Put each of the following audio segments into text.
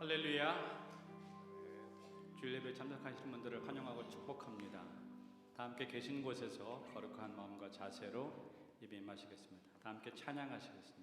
할렐루야. 주일 예배에 참석하시는 분들을 환영하고 축복합니다. 다 함께 계신 곳에서 거룩한 마음과 자세로 예배 임하시겠습니다. 다 함께 찬양하시겠습니다.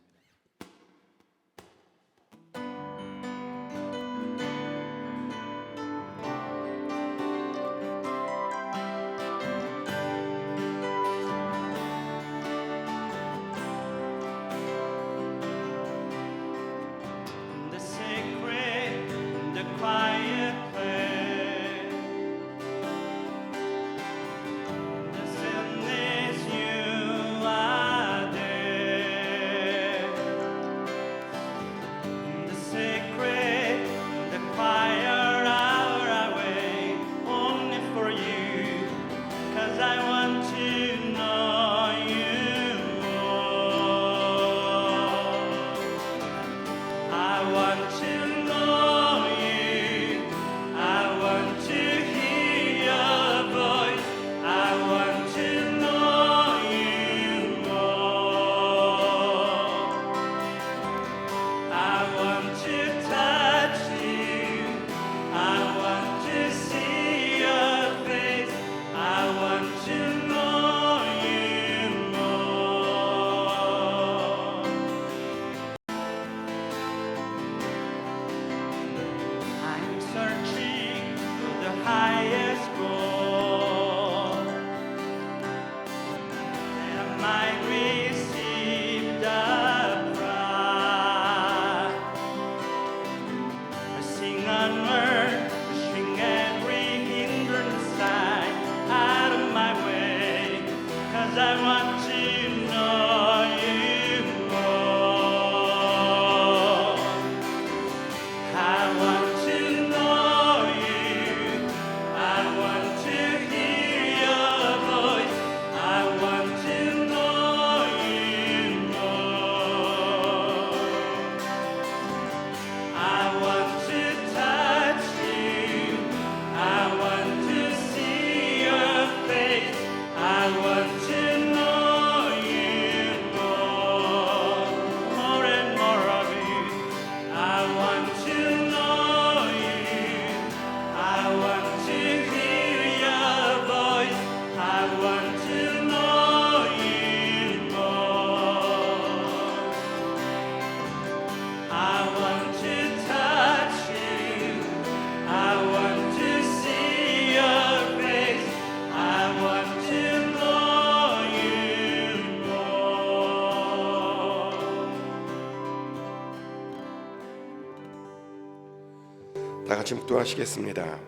다 같이 묵도하시겠습니다.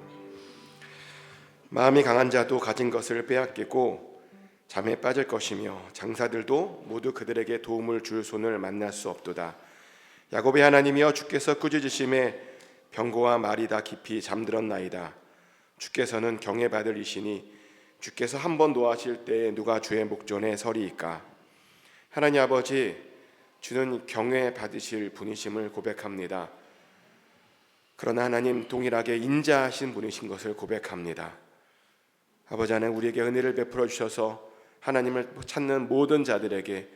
마음이 강한 자도 가진 것을 빼앗기고 잠에 빠질 것이며 장사들도 모두 그들에게 도움을 줄 손을 만날 수 없도다. 야곱의 하나님이여, 주께서 꾸짖으심에 병거와 말이 다 깊이 잠들었나이다. 주께서는 경외받을 이시니 주께서 한 번 노하실 때에 누가 주의 목전에 서리이까. 하나님 아버지, 주는 경외받으실 분이심을 고백합니다. 그러나 하나님, 동일하게 인자하신 분이신 것을 고백합니다. 아버지 하나님, 우리에게 은혜를 베풀어 주셔서 하나님을 찾는 모든 자들에게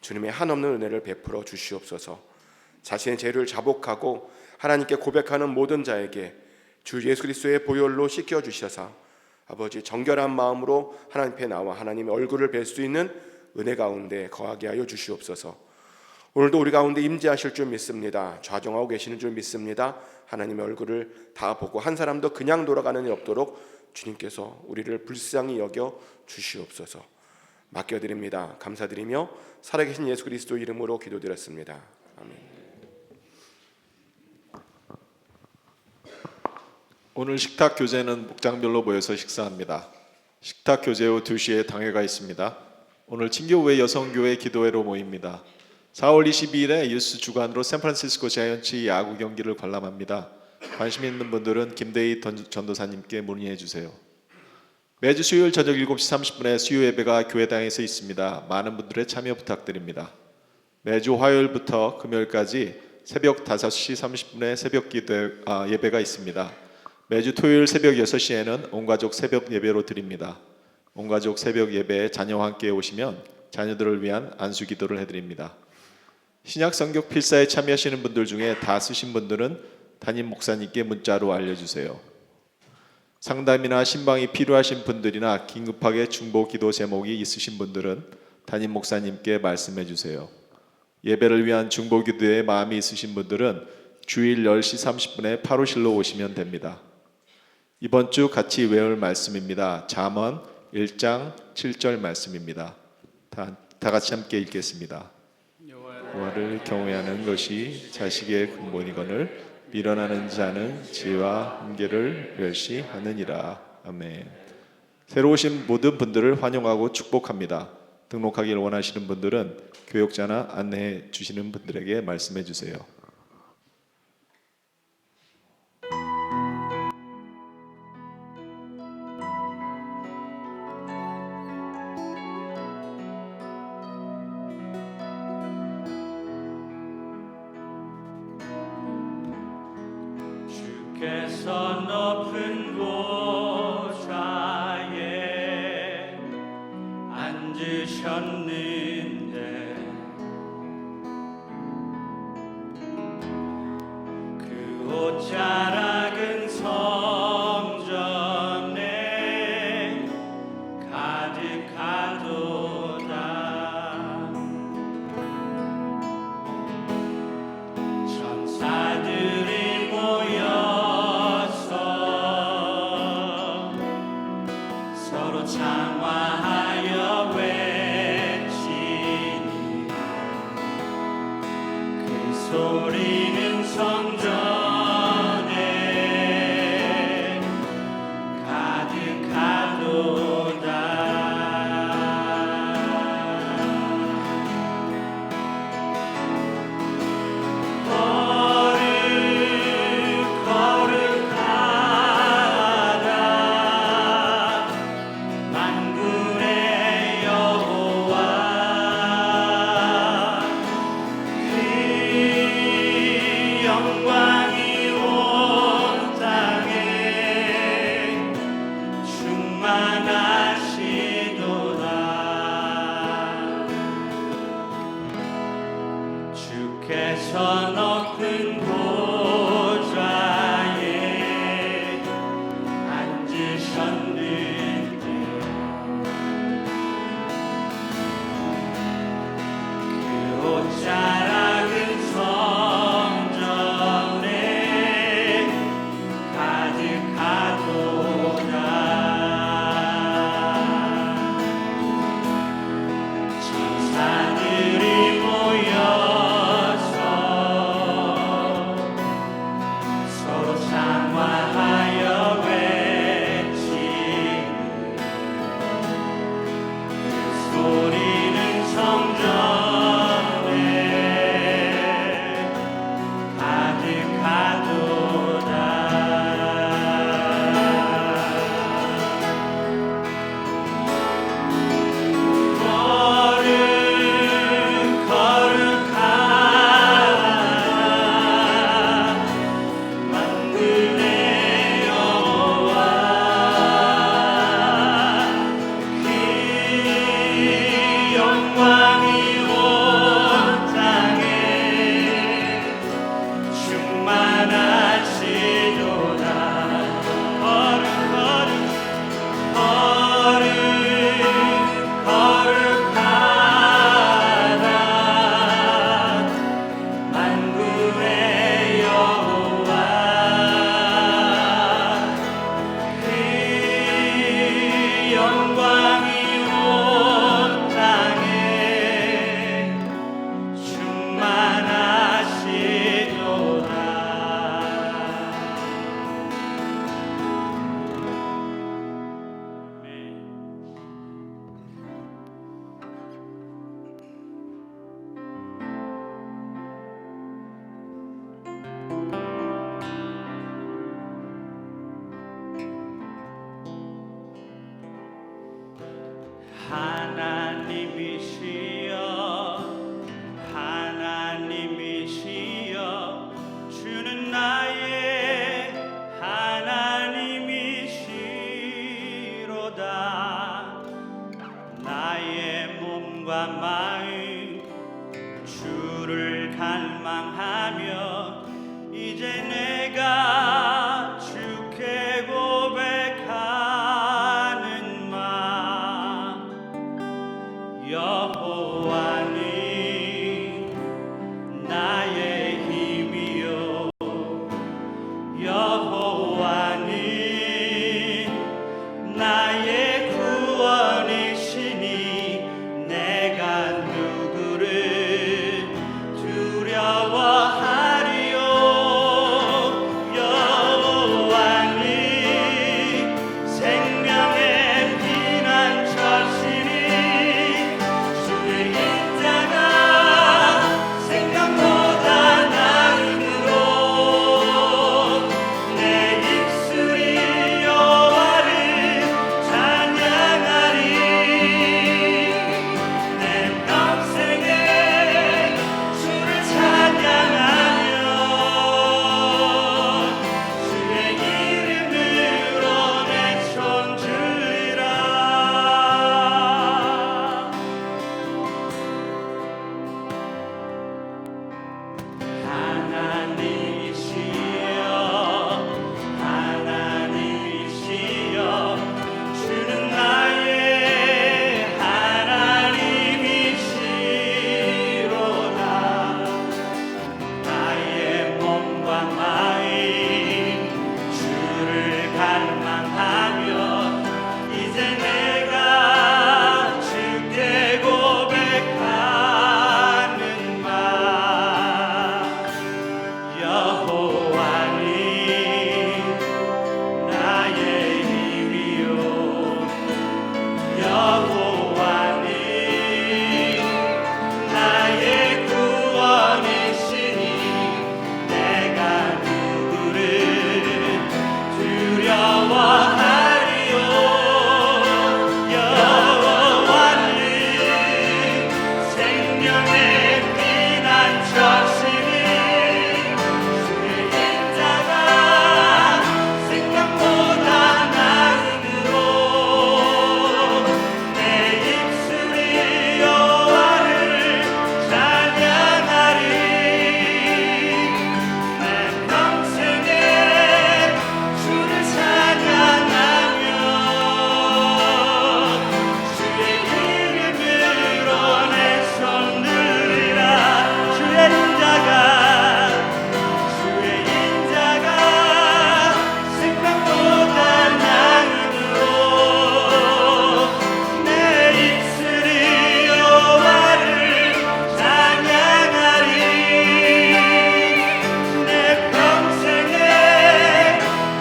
주님의 한없는 은혜를 베풀어 주시옵소서. 자신의 죄를 자복하고 하나님께 고백하는 모든 자에게 주 예수 그리스도의 보혈로 씻겨 주셔서 아버지, 정결한 마음으로 하나님 앞에 나와 하나님의 얼굴을 뵐 수 있는 은혜 가운데 거하게 하여 주시옵소서. 오늘도 우리 가운데 임재하실 줄 믿습니다. 좌정하고 계시는 줄 믿습니다. 하나님의 얼굴을 다 보고 한 사람도 그냥 돌아가는 일 없도록 주님께서 우리를 불쌍히 여겨 주시옵소서. 맡겨드립니다. 감사드리며 살아계신 예수 그리스도 이름으로 기도드렸습니다. 아멘. 오늘 식탁 교제는 목장별로 모여서 식사합니다. 식탁 교제 후 2시에 당회가 있습니다. 오늘 친교회 여성교회 기도회로 모입니다. 4월 22일에 유스 주관으로 샌프란시스코 자이언츠 야구 경기를 관람합니다. 관심 있는 분들은 김대희 전도사님께 문의해 주세요. 매주 수요일 저녁 7시 30분에 수요 예배가 교회당에서 있습니다. 많은 분들의 참여 부탁드립니다. 매주 화요일부터 금요일까지 새벽 5시 30분에 새벽 예배가 있습니다. 매주 토요일 새벽 6시에는 온가족 새벽 예배로 드립니다. 온가족 새벽 예배에 자녀와 함께 오시면 자녀들을 위한 안수 기도를 해드립니다. 신약 성경 필사에 참여하시는 분들 중에 다 쓰신 분들은 담임 목사님께 문자로 알려주세요. 상담이나 신방이 필요하신 분들이나 긴급하게 중보 기도 제목이 있으신 분들은 담임 목사님께 말씀해 주세요. 예배를 위한 중보 기도에 마음이 있으신 분들은 주일 10시 30분에 파로실로 오시면 됩니다. 이번 주 같이 외울 말씀입니다. 잠언 1장 7절 말씀입니다. 다 같이 함께 읽겠습니다. 여호와를 경외하는 것이 자식의 근본이거늘 밀어나는 자는 지혜와 훈계를 멸시하느니라. 아멘. 새로 오신 모든 분들을 환영하고 축복합니다. 등록하기를 원하시는 분들은 교역자나 안내해 주시는 분들에게 말씀해 주세요. 주께서 높은 보좌에 앉으셨는데 그 옷자락은 성전에 가득하도다. 천사들이 모여서 서로 장화하여 외치니 그 소리는 성전에 가득하도다. 거룩하다 만군의 여호와, 그 영광이 온 땅에 충만하시도다. 주께서 높은 보좌에 앉으셨는데 그 옷자락은 성전에 가득하도다. 천사들이 모여서 서로 장화하여 외치니 그 소리는 성전에 가득하도다. 거룩하다 만군의 여호와, 그 영광이 온 땅에 충만하시도다. 거룩하다 만군의 여호와, 그 영광이 온 땅에 충만하시도다. 하나님이시여, 하나님이시여, 주는 나의 하나님이시로다. 나의 몸과 마음 주를 갈망하며 이제 내가 하나님이시여 주는 나의 하나님이시로다. 나의 몸과 마음 주를 갈망하며 이제 내가 주께 고백하는 말 여호와는 나의 힘이요 여호와는 나의 구원이시니 내가 누구를 두려워하리요. 여호와는 생명의 피난처시니 주의 인자가 생각보다 나음으로 내 입술이 여호와를 찬양하리. 내 평생에 주를 찬양하며 주의 이름으로 내 손 들리라. 주의 인자가 생각보다 나음으로 내 입술이 여호와를 찬양하리. 내 평생에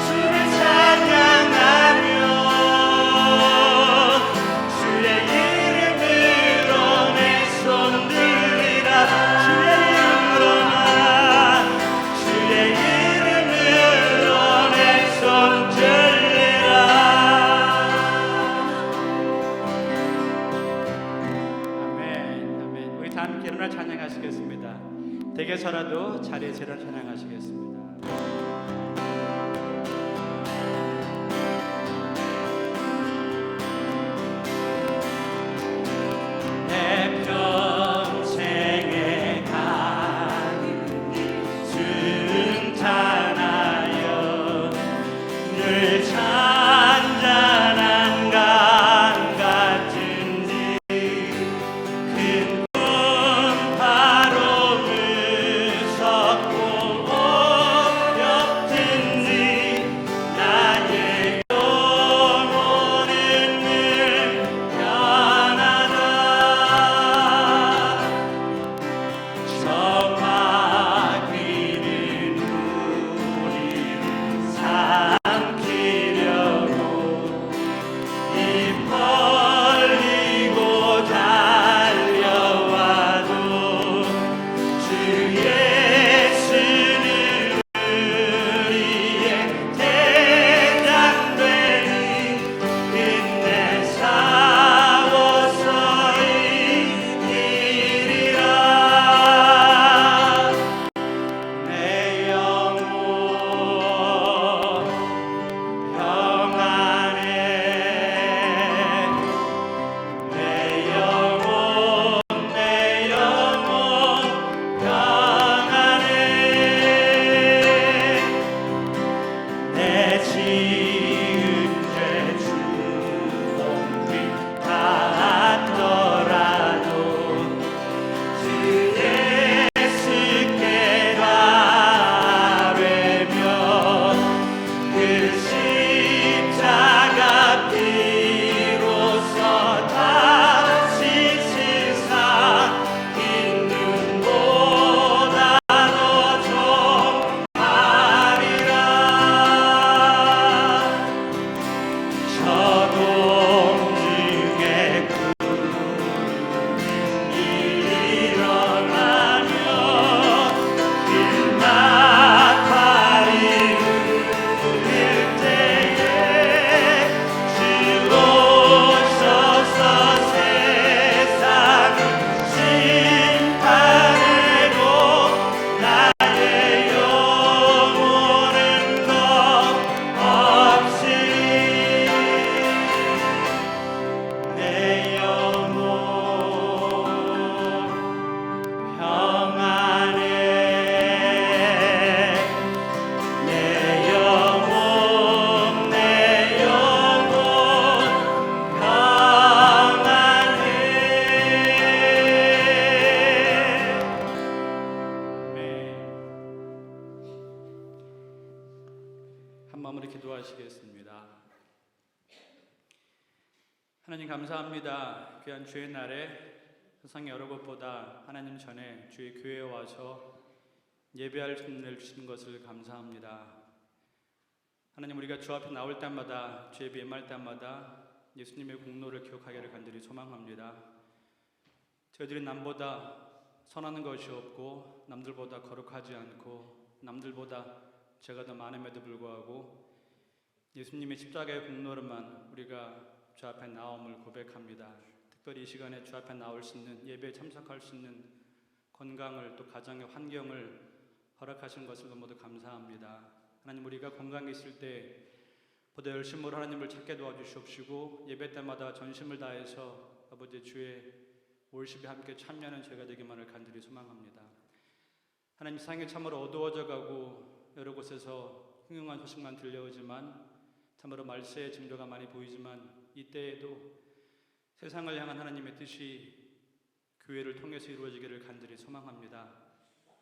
주를 찬양하며 주의 이름으로 내 손 들리라. 주의 이름으로 내 손 들리라. 아멘, 아멘. 우리 다 함께 일어나 찬양하시겠습니다. 댁에서라도 자리에서 일어나 찬양하시겠습니다. 내 평생에 가는 길 순탄하여 늘 잔잔한 강 같은지 큰 바로 무섭고 한 마음으로 기도하시겠습니다. 하나님 감사합니다. 귀한 주의 날에 세상의 여러 곳보다 하나님 전에 주의 교회에 와서 예배할 기회를 주신 것을 감사합니다. 하나님, 우리가 주 앞에 나올 때마다, 주 예배 임할 때마다 예수님의 공로를 기억하기를 간절히 소망합니다. 저희들이 남보다 선하는 것이 없고 남들보다 거룩하지 않고 남들보다 죄가 더 많음에도 불구하고 예수님의 십자가의 공로로만 우리가 주 앞에 나옴을 고백합니다. 특별히 이 시간에 주 앞에 나올 수 있는, 예배에 참석할 수 있는 건강을, 또 가정의 환경을 허락하신 것을 모두 감사합니다. 하나님, 우리가 건강에 있을 때 보다 열심으로 하나님을 찾게 도와주시옵시고 예배 때마다 전심을 다해서 아버지 주의 월십에 함께 참여하는 저희가 되기만을 간절히 소망합니다. 하나님, 세상이 참으로 어두워져 가고 여러 곳에서 흉흉한 소식만 들려오지만 참으로 말세의 징조가 많이 보이지만 이때에도 세상을 향한 하나님의 뜻이 교회를 통해서 이루어지기를 간절히 소망합니다.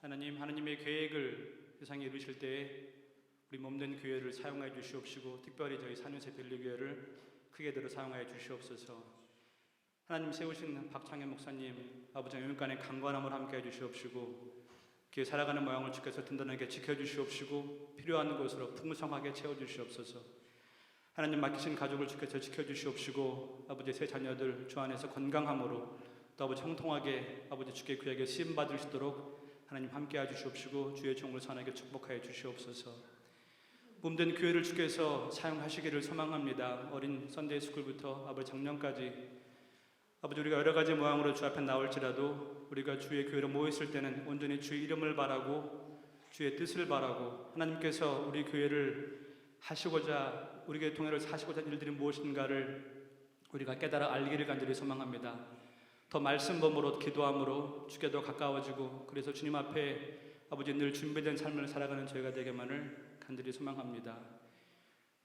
하나님, 하나님의 계획을 세상에 이루실 때에 우리 몸된 교회를 사용하여 주시옵시고 특별히 저희 산유세 벨리교회를 크게 들어 사용하여 주시옵소서. 하나님 세우신 박창현 목사님 아버지 영육간의 강건함을 함께해 주시옵시고 교회 살아가는 모양을 주께서 든든하게 지켜주시옵시고 필요한 곳으로 풍성하게 채워주시옵소서. 하나님 맡기신 가족을 주께서 지켜주시옵시고 아버지 새 자녀들 주 안에서 건강함으로 또 아버지 형통하게 아버지 주께 그에게 쓰임받을 수 있도록 하나님 함께해 주시옵시고 주의 종을 선하게 축복하여 주시옵소서. 몸된 교회를 주께서 사용하시기를 소망합니다. 어린 선데이 스쿨부터 아버지 작년까지 아버지 우리가 여러 가지 모양으로 주 앞에 나올지라도 우리가 주의 교회로 모였을 때는 온전히 주의 이름을 바라고 주의 뜻을 바라고 하나님께서 우리 교회를 하시고자 우리 교회 통해서 하시고자 하는 일들이 무엇인가를 우리가 깨달아 알기를 간절히 소망합니다. 더 말씀범으로 기도함으로 주께 더 가까워지고 그래서 주님 앞에 아버지 늘 준비된 삶을 살아가는 저희가 되기만을 간절히 소망합니다.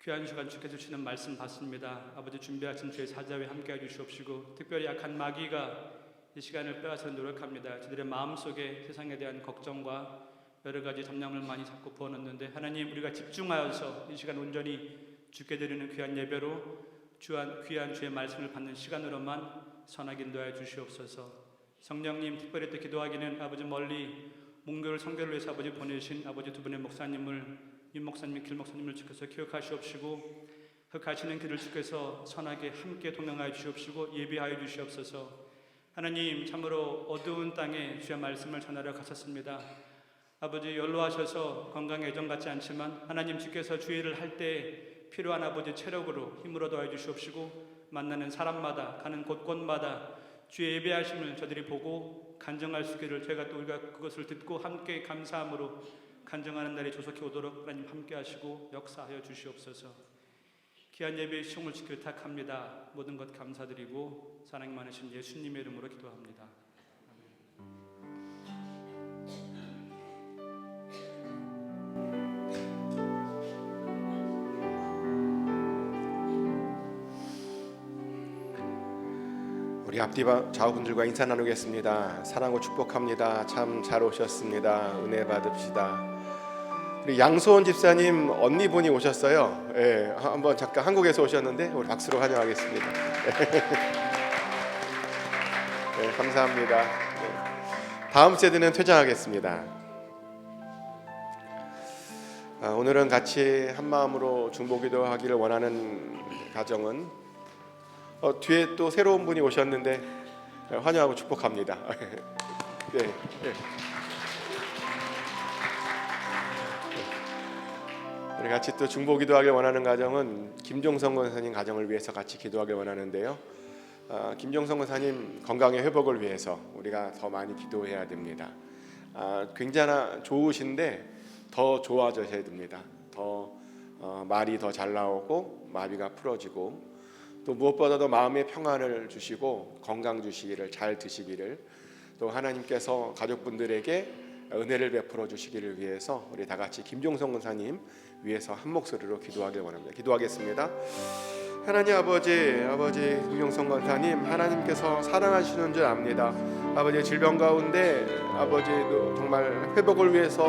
귀한 시간 주께서 주시는 말씀 받습니다. 아버지 준비하신 주의 사자에 함께해 주시옵시고 특별히 약한 마귀가 이 시간을 빼앗아 노력합니다. 저들의 마음속에 세상에 대한 걱정과 여러 가지 잡념을 많이 자꾸 부어넣는데 하나님, 우리가 집중하여서 이 시간 온전히 주께 드리는 귀한 예배로 귀한 주의 말씀을 받는 시간으로만 선하게 인도하여 주시옵소서. 성령님, 특별히 또 기도하기는 아버지 멀리 목요일 성교를 위해서 아버지 보내신 아버지 두 분의 목사님을 윤 목사님, 길 목사님을 주께서 기억하시옵시고 흑하시는 길을 주께서 선하게 함께 동행하여 주시옵시고 예비하여 주시옵소서. 하나님, 참으로 어두운 땅에 주의 말씀을 전하러 가셨습니다. 아버지 연로하셔서 건강에 애정 같지 않지만 하나님 주께서 주의 일을 할 때 필요한 아버지 체력으로 힘으로 도와주시옵시고 만나는 사람마다 가는 곳곳마다 주의 예배하심을 저들이 보고 간증할 수 있기를 저희가 또 우리가 그것을 듣고 함께 감사함으로 간증하는 날이 조속히 오도록 하나님 함께 하시고 역사하여 주시옵소서. 귀한 예배의 시험을 지켜 부탁합니다. 모든 것 감사드리고 사랑이 많으신 예수님의 이름으로 기도합니다. 우리 앞뒤 좌우분들과 인사 나누겠습니다. 사랑하고 축복합니다. 참 잘 오셨습니다. 은혜 받읍시다. 우리 양소원 집사님 언니분이 오셨어요. 예, 한번 잠깐 한국에서 오셨는데 우리 박수로 환영하겠습니다. 네, 감사합니다. 네. 다음 세대는 퇴장하겠습니다. 오늘은 같이 한 마음으로 중보기도 하기를 원하는 가정은 뒤에 또 새로운 분이 오셨는데 환영하고 축복합니다. 네, 네. 우리 같이 또 중보기도하길 원하는 가정은 김종성 권사님 가정을 위해서 같이 기도하길 원하는데요. 김종성 권사님 건강의 회복을 위해서 우리가 더 많이 기도해야 됩니다. 굉장히 좋으신데 더 좋아져야 됩니다. 더 말이 더 잘 나오고 마비가 풀어지고 또 무엇보다도 마음의 평안을 주시고 건강 주시기를, 잘 드시기를, 또 하나님께서 가족분들에게 은혜를 베풀어 주시기를 위해서 우리 다 같이 김종성 권사님 위해서 한 목소리로 기도하길 원합니다. 기도하겠습니다. 하나님 아버지 김종성 권사님, 하나님께서 사랑하시는 줄 압니다. 아버지 질병 가운데 아버지도 정말 회복을 위해서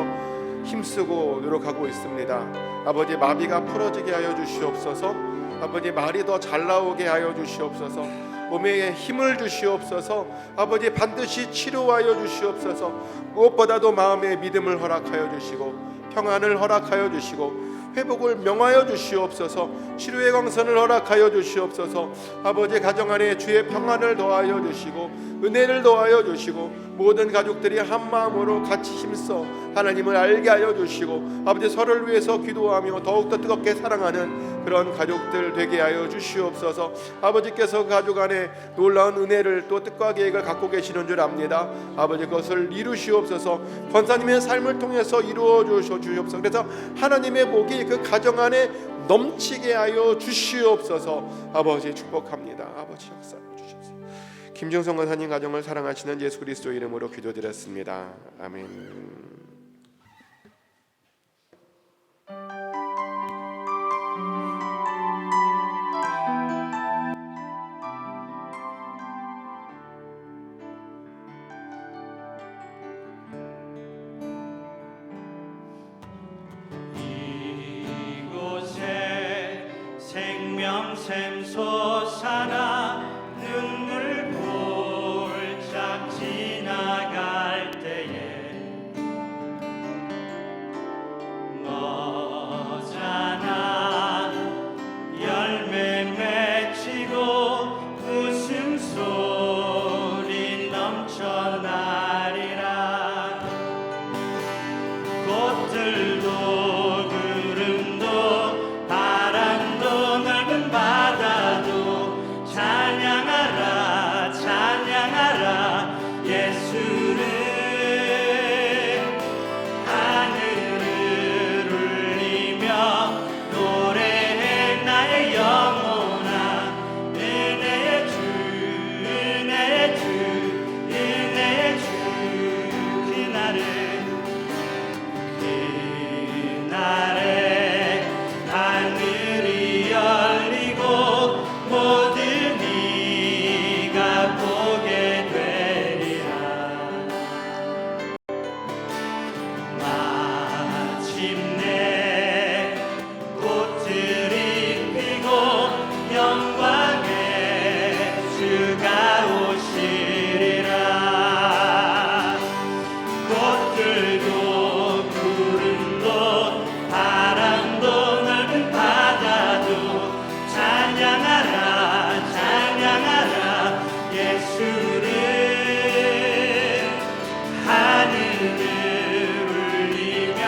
힘쓰고 노력하고 있습니다. 아버지, 마비가 풀어지게 하여 주시옵소서. 아버지, 말이 더 잘 나오게 하여 주시옵소서. 몸에 힘을 주시옵소서. 아버지, 반드시 치료하여 주시옵소서. 무엇보다도 마음의 믿음을 허락하여 주시고 평안을 허락하여 주시고 회복을 명하여 주시옵소서. 치료의 광선을 허락하여 주시옵소서. 아버지, 가정 안에 주의 평안을 더하여 주시고 은혜를 더하여 주시고 모든 가족들이 한 마음으로 같이 힘써 하나님을 알게 하여 주시고 아버지, 서로를 위해서 기도하며 더욱더 뜨겁게 사랑하는 그런 가족들 되게 하여 주시옵소서. 아버지께서 가족 안에 놀라운 은혜를 또 뜻과 계획을 갖고 계시는 줄 압니다. 아버지, 그것을 이루시옵소서. 권사님의 삶을 통해서 이루어 주시옵소서. 그래서 하나님의 복이 그 가정 안에 넘치게 하여 주시옵소서. 아버지, 축복합니다. 아버지, 역사해 주시옵소서. 김정성 권사님 가정을 사랑하시는 예수 그리스도 이름으로 기도드렸습니다. 아멘. 이곳에 생명샘 솟아나 눈물 골짝 지나갈 때에 머자나 열매 맺히고 웃음소리 넘쳐나리라. 꽃들도 구름도 바람도 넓은 바다도 찬양하라 찬양하라 예수를. 하늘을 울리며 노래해 나의 영혼아. 은혜의 주 은혜의 주 은혜의 주. 그날에 하늘이 열리고 모든 이가 보게 되리라. 마침내 꽃들이 피고 영광의 주가 오시리라. 꽃들도 구름도 바람도 넓은 바다도 찬양하라 찬양하라 예수를. 하늘을 울리며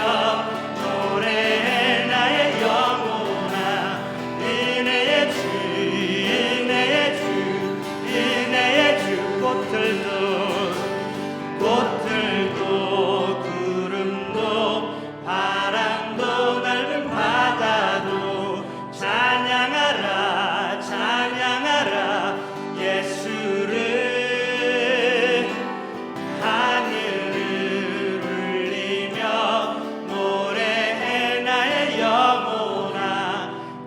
노래해 나의 영혼아. 은혜의 주 은혜의 주 은혜의 주. 꽃들도 구름도 바람도 넓은 바다도 찬양하라 찬양하라 예수를. 하늘을 울리며 노래해 나의 영혼아.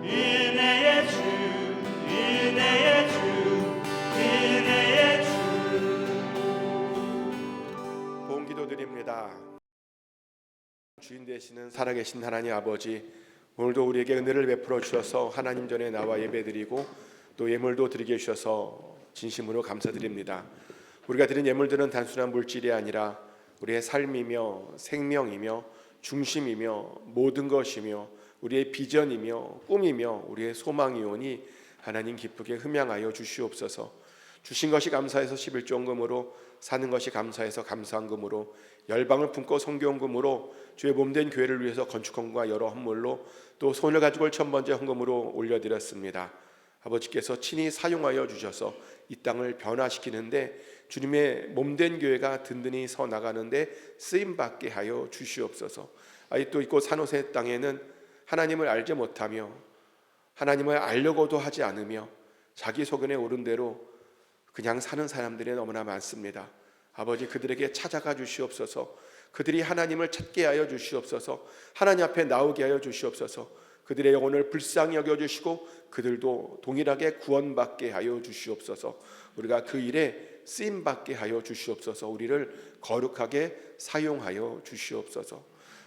은혜의 주 은혜의 주 은혜의 주. 복음 기도드립니다. 주인 되시는 살아계신 하나님 아버지, 오늘도 우리에게 은혜를 베풀어 주셔서 하나님 전에 나와 예배드리고 또 예물도 드리게 주셔서 진심으로 감사드립니다. 우리가 드린 예물들은 단순한 물질이 아니라 우리의 삶이며 생명이며 중심이며 모든 것이며 우리의 비전이며 꿈이며 우리의 소망이오니 하나님 기쁘게 흠양하여 주시옵소서. 주신 것이 감사해서 11조원금으로, 사는 것이 감사해서 감사한금으로, 열방을 품고 성교헌금으로, 주의 몸된 교회를 위해서 건축헌금과 여러 헌물로, 또 손을 가지고 올 천번째 헌금으로 올려드렸습니다. 아버지께서 친히 사용하여 주셔서 이 땅을 변화시키는데, 주님의 몸된 교회가 든든히 서 나가는데 쓰임받게 하여 주시옵소서. 또 이곳 산호세 땅에는 하나님을 알지 못하며 하나님을 알려고도 하지 않으며 자기 소견에 오른 대로 그냥 사는 사람들이 너무나 많습니다. 아버지, 그들에게 찾아가 주시옵소서. 그들이 하나님을 찾게 하여 주시옵소서. 하나님 앞에 나오게 하여 주시옵소서. 그들의 영혼을 불쌍히 여겨주시고 그들도 동일하게 구원받게 하여 주시옵소서. 우리가 그 일에 쓰임받게 하여 주시옵소서. 우리를 거룩하게 사용하여 주시옵소서.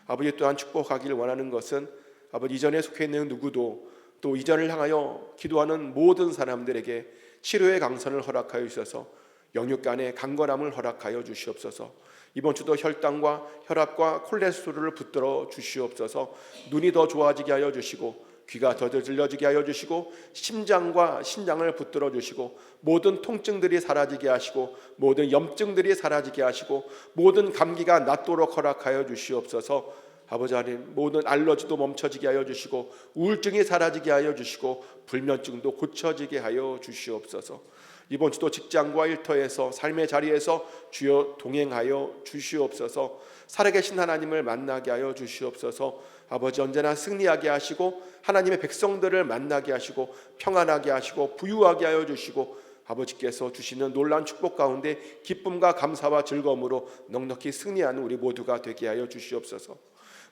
아버지 또한 축복하기를 원하는 것은 아버지 이전에 속해 있는 누구도 또 이전을 향하여 기도하는 모든 사람들에게 치료의 강선을 허락하여 주셔서 영육간의 강건함을 허락하여 주시옵소서. 이번 주도 혈당과 혈압과 콜레스테롤을 붙들어 주시옵소서. 눈이 더 좋아지게 하여 주시고 귀가 더 들려지게 하여 주시고 심장과 신장을 붙들어 주시고 모든 통증들이 사라지게 하시고 모든 염증들이 사라지게 하시고 모든 감기가 낫도록 허락하여 주시옵소서. 아버지 하나님, 모든 알러지도 멈춰지게 하여 주시고 우울증이 사라지게 하여 주시고 불면증도 고쳐지게 하여 주시옵소서. 이번 주도 직장과 일터에서 삶의 자리에서 주여 동행하여 주시옵소서. 살아계신 하나님을 만나게 하여 주시옵소서. 아버지 언제나 승리하게 하시고 하나님의 백성들을 만나게 하시고 평안하게 하시고 부유하게 하여 주시고 아버지께서 주시는 놀라운 축복 가운데 기쁨과 감사와 즐거움으로 넉넉히 승리하는 우리 모두가 되게 하여 주시옵소서.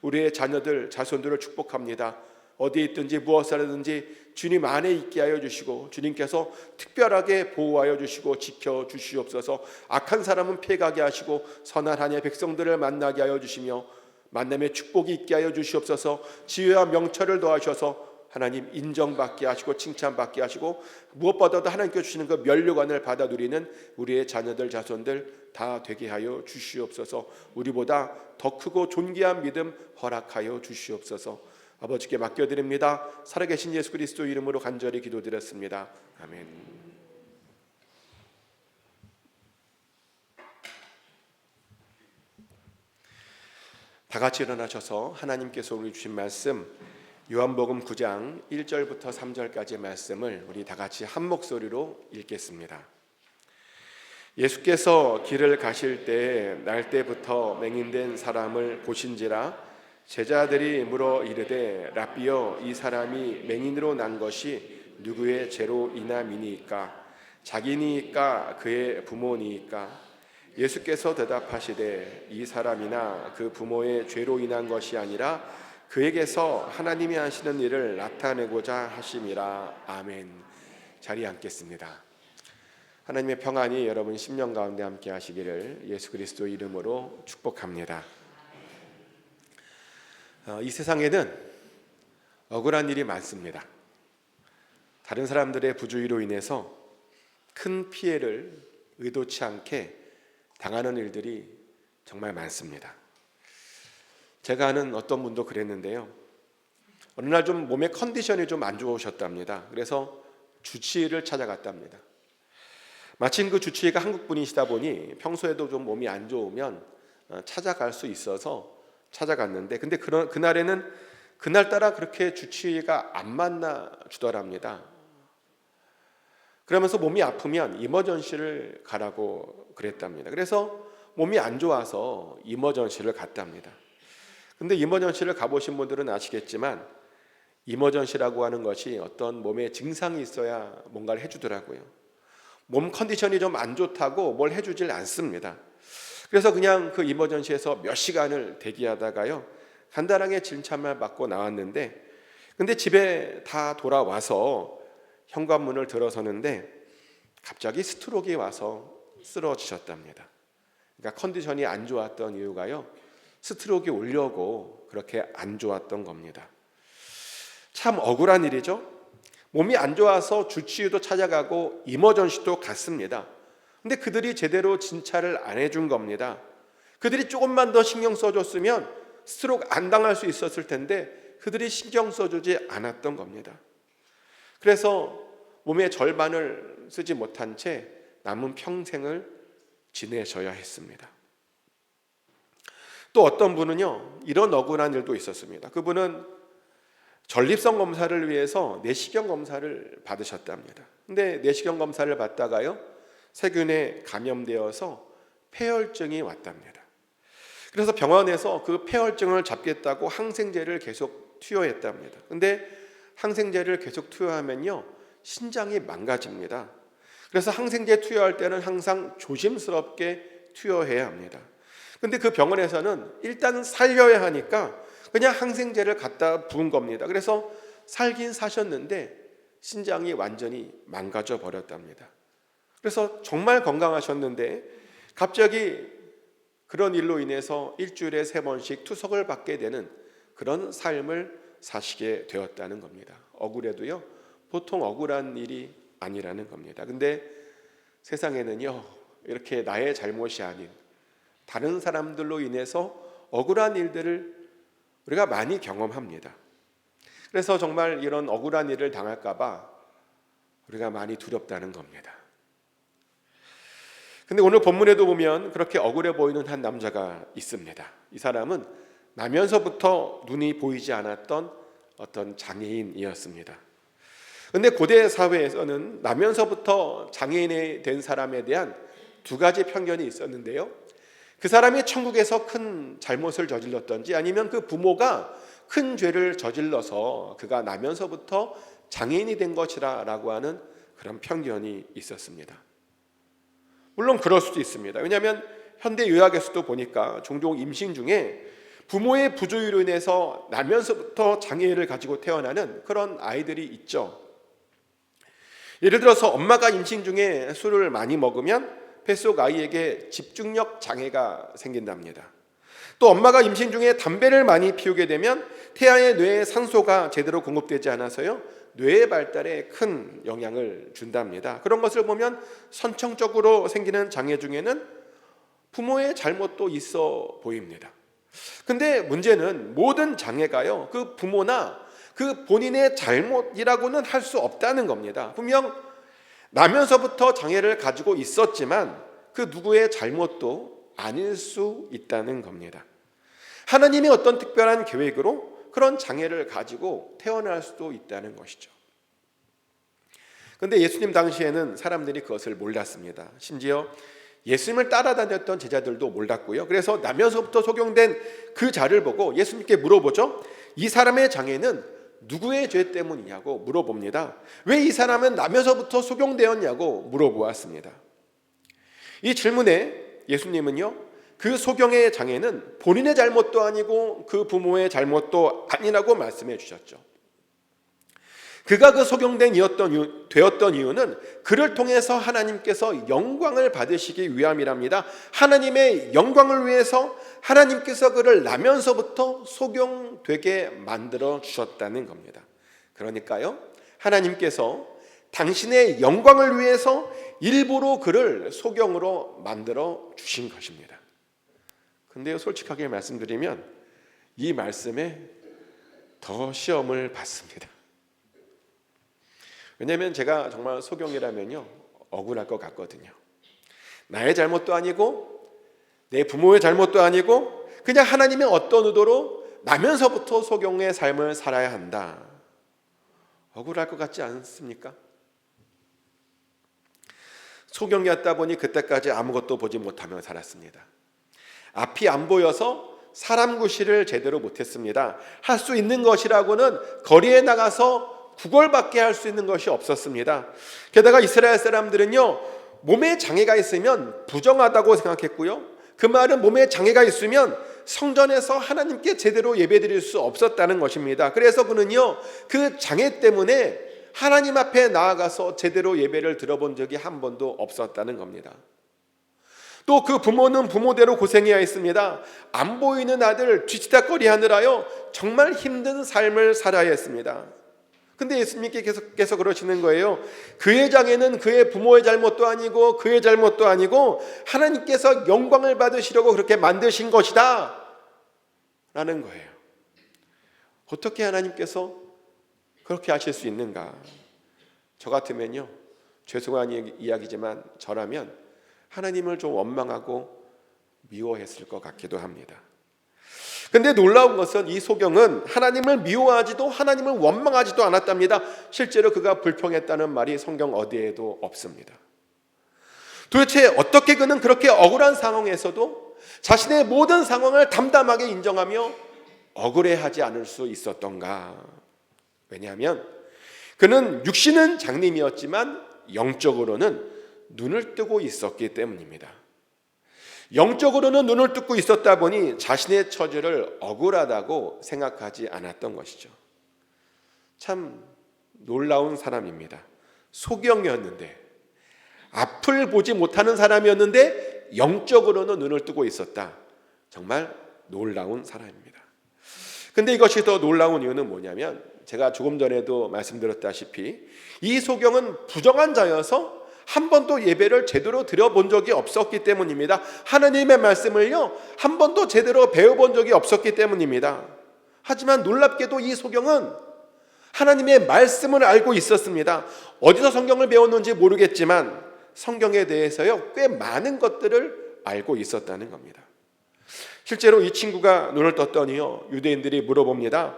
우리의 자녀들 자손들을 축복합니다. 어디에 있든지 무엇을 하든지 주님 안에 있게 하여 주시고 주님께서 특별하게 보호하여 주시고 지켜 주시옵소서. 악한 사람은 피해가게 하시고 선한 하나님의 백성들을 만나게 하여 주시며 만남의 축복이 있게 하여 주시옵소서. 지혜와 명철을 더하셔서 하나님 인정받게 하시고 칭찬받게 하시고 무엇보다도 하나님께서 주시는 그 면류관을 받아 누리는 우리의 자녀들 자손들 다 되게 하여 주시옵소서. 우리보다 더 크고 존귀한 믿음 허락하여 주시옵소서. 아버지께 맡겨드립니다. 살아계신 예수 그리스도 이름으로 간절히 기도드렸습니다. 아멘. 다 같이 일어나셔서 하나님께서 우리 주신 말씀 요한복음 9장 1절부터 3절까지의 말씀을 우리 다 같이 한 목소리로 읽겠습니다. 예수께서 길을 가실 때 날 때부터 맹인된 사람을 보신지라 제자들이 물어 이르되 랍비여 이 사람이 맹인으로 난 것이 누구의 죄로 인함이니이까 자기니이까 그의 부모니이까 예수께서 대답하시되 이 사람이나 그 부모의 죄로 인한 것이 아니라 그에게서 하나님이 하시는 일을 나타내고자 하심이라. 아멘. 자리에 앉겠습니다. 하나님의 평안이 여러분 심령 가운데 함께 하시기를 예수 그리스도 이름으로 축복합니다. 이 세상에는 억울한 일이 많습니다. 다른 사람들의 부주의로 인해서 큰 피해를 의도치 않게 당하는 일들이 정말 많습니다. 제가 아는 어떤 분도 그랬는데요. 어느 날 좀 몸의 컨디션이 좀 안 좋으셨답니다. 그래서 주치의를 찾아갔답니다. 마침 그 주치의가 한국 분이시다 보니 평소에도 좀 몸이 안 좋으면 찾아갈 수 있어서 찾아갔는데 근데 그날에는 그날따라 그렇게 주치의가 안 만나 주더랍니다. 그러면서 몸이 아프면 이머전시를 가라고 그랬답니다. 그래서 몸이 안 좋아서 이머전시를 갔답니다. 근데 이머전시를 가보신 분들은 아시겠지만 이머전시라고 하는 것이 어떤 몸에 증상이 있어야 뭔가를 해주더라고요. 몸 컨디션이 좀 안 좋다고 뭘 해주질 않습니다. 그래서 그냥 그 이머전시에서 몇 시간을 대기하다가요 간단하게 진찰만 받고 나왔는데 근데 집에 다 돌아와서 현관문을 들어서는데 갑자기 스트로크가 와서 쓰러지셨답니다. 그러니까 컨디션이 안 좋았던 이유가요 스트로크가 오려고 그렇게 안 좋았던 겁니다. 참 억울한 일이죠. 몸이 안 좋아서 주치의도 찾아가고 이머전시도 갔습니다. 근데 그들이 제대로 진찰을 안 해준 겁니다. 그들이 조금만 더 신경 써줬으면 스트로크 안 당할 수 있었을 텐데 그들이 신경 써주지 않았던 겁니다. 그래서 몸의 절반을 쓰지 못한 채 남은 평생을 지내셔야 했습니다. 또 어떤 분은요 이런 억울한 일도 있었습니다. 그분은 전립선 검사를 위해서 내시경 검사를 받으셨답니다. 근데 내시경 검사를 받다가요 세균에 감염되어서 폐혈증이 왔답니다. 그래서 병원에서 그 폐혈증을 잡겠다고 항생제를 계속 투여했답니다. 근데 항생제를 계속 투여하면요 신장이 망가집니다. 그래서 항생제 투여할 때는 항상 조심스럽게 투여해야 합니다. 근데 그 병원에서는 일단 살려야 하니까 그냥 항생제를 갖다 부은 겁니다. 그래서 살긴 사셨는데 신장이 완전히 망가져 버렸답니다. 그래서 정말 건강하셨는데 갑자기 그런 일로 인해서 일주일에 3번씩 투석을 받게 되는 그런 삶을 사시게 되었다는 겁니다. 억울해도요, 보통 억울한 일이 아니라는 겁니다. 근데 세상에는요, 이렇게 나의 잘못이 아닌 다른 사람들로 인해서 억울한 일들을 우리가 많이 경험합니다. 그래서 정말 이런 억울한 일을 당할까 봐 우리가 많이 두렵다는 겁니다. 근데 오늘 본문에도 보면 그렇게 억울해 보이는 한 남자가 있습니다. 이 사람은 나면서부터 눈이 보이지 않았던 어떤 장애인이었습니다. 근데 고대 사회에서는 나면서부터 장애인이 된 사람에 대한 2가지 편견이 있었는데요. 그 사람이 천국에서 큰 잘못을 저질렀던지, 아니면 그 부모가 큰 죄를 저질러서 그가 나면서부터 장애인이 된 것이라고 하는 그런 편견이 있었습니다. 물론 그럴 수도 있습니다. 왜냐하면 현대 의학에서도 보니까 종종 임신 중에 부모의 부조의로 인해서 나면서부터 장애를 가지고 태어나는 그런 아이들이 있죠. 예를 들어서 엄마가 임신 중에 술을 많이 먹으면 뱃속 아이에게 집중력 장애가 생긴답니다. 또 엄마가 임신 중에 담배를 많이 피우게 되면 태아의 뇌에 산소가 제대로 공급되지 않아서요, 뇌의 발달에 큰 영향을 준답니다. 그런 것을 보면 선천적으로 생기는 장애 중에는 부모의 잘못도 있어 보입니다. 근데 문제는 모든 장애가요, 그 부모나 그 본인의 잘못이라고는 할 수 없다는 겁니다. 분명 나면서부터 장애를 가지고 있었지만 그 누구의 잘못도 아닐 수 있다는 겁니다. 하나님의 어떤 특별한 계획으로 그런 장애를 가지고 태어날 수도 있다는 것이죠. 그런데 예수님 당시에는 사람들이 그것을 몰랐습니다. 심지어 예수님을 따라다녔던 제자들도 몰랐고요. 그래서 나면서부터 소경된 그 자를 보고 예수님께 물어보죠. 이 사람의 장애는 누구의 죄 때문이냐고 물어봅니다. 왜 이 사람은 나면서부터 소경되었냐고 물어보았습니다. 이 질문에 예수님은요, 그 소경의 장애는 본인의 잘못도 아니고 그 부모의 잘못도 아니라고 말씀해 주셨죠. 그가 그 소경된 되었던 이유는 그를 통해서 하나님께서 영광을 받으시기 위함이랍니다. 하나님의 영광을 위해서 하나님께서 그를 나면서부터 소경되게 만들어 주셨다는 겁니다. 그러니까요, 하나님께서 당신의 영광을 위해서 일부러 그를 소경으로 만들어 주신 것입니다. 근데요, 솔직하게 말씀드리면 이 말씀에 더 시험을 받습니다. 왜냐하면 제가 정말 소경이라면요, 억울할 것 같거든요. 나의 잘못도 아니고 내 부모의 잘못도 아니고 그냥 하나님의 어떤 의도로 나면서부터 소경의 삶을 살아야 한다. 억울할 것 같지 않습니까? 소경이었다 보니 그때까지 아무것도 보지 못하며 살았습니다. 앞이 안 보여서 사람 구실을 제대로 못했습니다. 할 수 있는 것이라고는 거리에 나가서 구걸밖에 할 수 있는 것이 없었습니다. 게다가 이스라엘 사람들은요, 몸에 장애가 있으면 부정하다고 생각했고요, 그 말은 몸에 장애가 있으면 성전에서 하나님께 제대로 예배드릴 수 없었다는 것입니다. 그래서 그는요, 그 장애 때문에 하나님 앞에 나아가서 제대로 예배를 들어본 적이 한 번도 없었다는 겁니다. 또 그 부모는 부모대로 고생해야 했습니다. 안 보이는 아들 뒤치다꺼리 하느라요, 정말 힘든 삶을 살아야 했습니다. 근데 예수님께 계속해서 그러시는 거예요. 그의 장애는 그의 부모의 잘못도 아니고 그의 잘못도 아니고 하나님께서 영광을 받으시려고 그렇게 만드신 것이다 라는 거예요. 어떻게 하나님께서 그렇게 하실 수 있는가? 저 같으면요, 죄송한 이야기지만 저라면 하나님을 좀 원망하고 미워했을 것 같기도 합니다. 근데 놀라운 것은 이 소경은 하나님을 미워하지도 하나님을 원망하지도 않았답니다. 실제로 그가 불평했다는 말이 성경 어디에도 없습니다. 도대체 어떻게 그는 그렇게 억울한 상황에서도 자신의 모든 상황을 담담하게 인정하며 억울해하지 않을 수 있었던가? 왜냐하면 그는 육신은 장님이었지만 영적으로는 눈을 뜨고 있었기 때문입니다. 영적으로는 눈을 뜨고 있었다 보니 자신의 처지를 억울하다고 생각하지 않았던 것이죠. 참 놀라운 사람입니다. 소경이었는데, 앞을 보지 못하는 사람이었는데 영적으로는 눈을 뜨고 있었다. 정말 놀라운 사람입니다. 근데 이것이 더 놀라운 이유는 뭐냐면 제가 조금 전에도 말씀드렸다시피 이 소경은 부정한 자여서 한 번도 예배를 제대로 드려본 적이 없었기 때문입니다. 하나님의 말씀을요 한 번도 제대로 배워본 적이 없었기 때문입니다. 하지만 놀랍게도 이 소경은 하나님의 말씀을 알고 있었습니다. 어디서 성경을 배웠는지 모르겠지만 성경에 대해서요 꽤 많은 것들을 알고 있었다는 겁니다. 실제로 이 친구가 눈을 떴더니요 유대인들이 물어봅니다.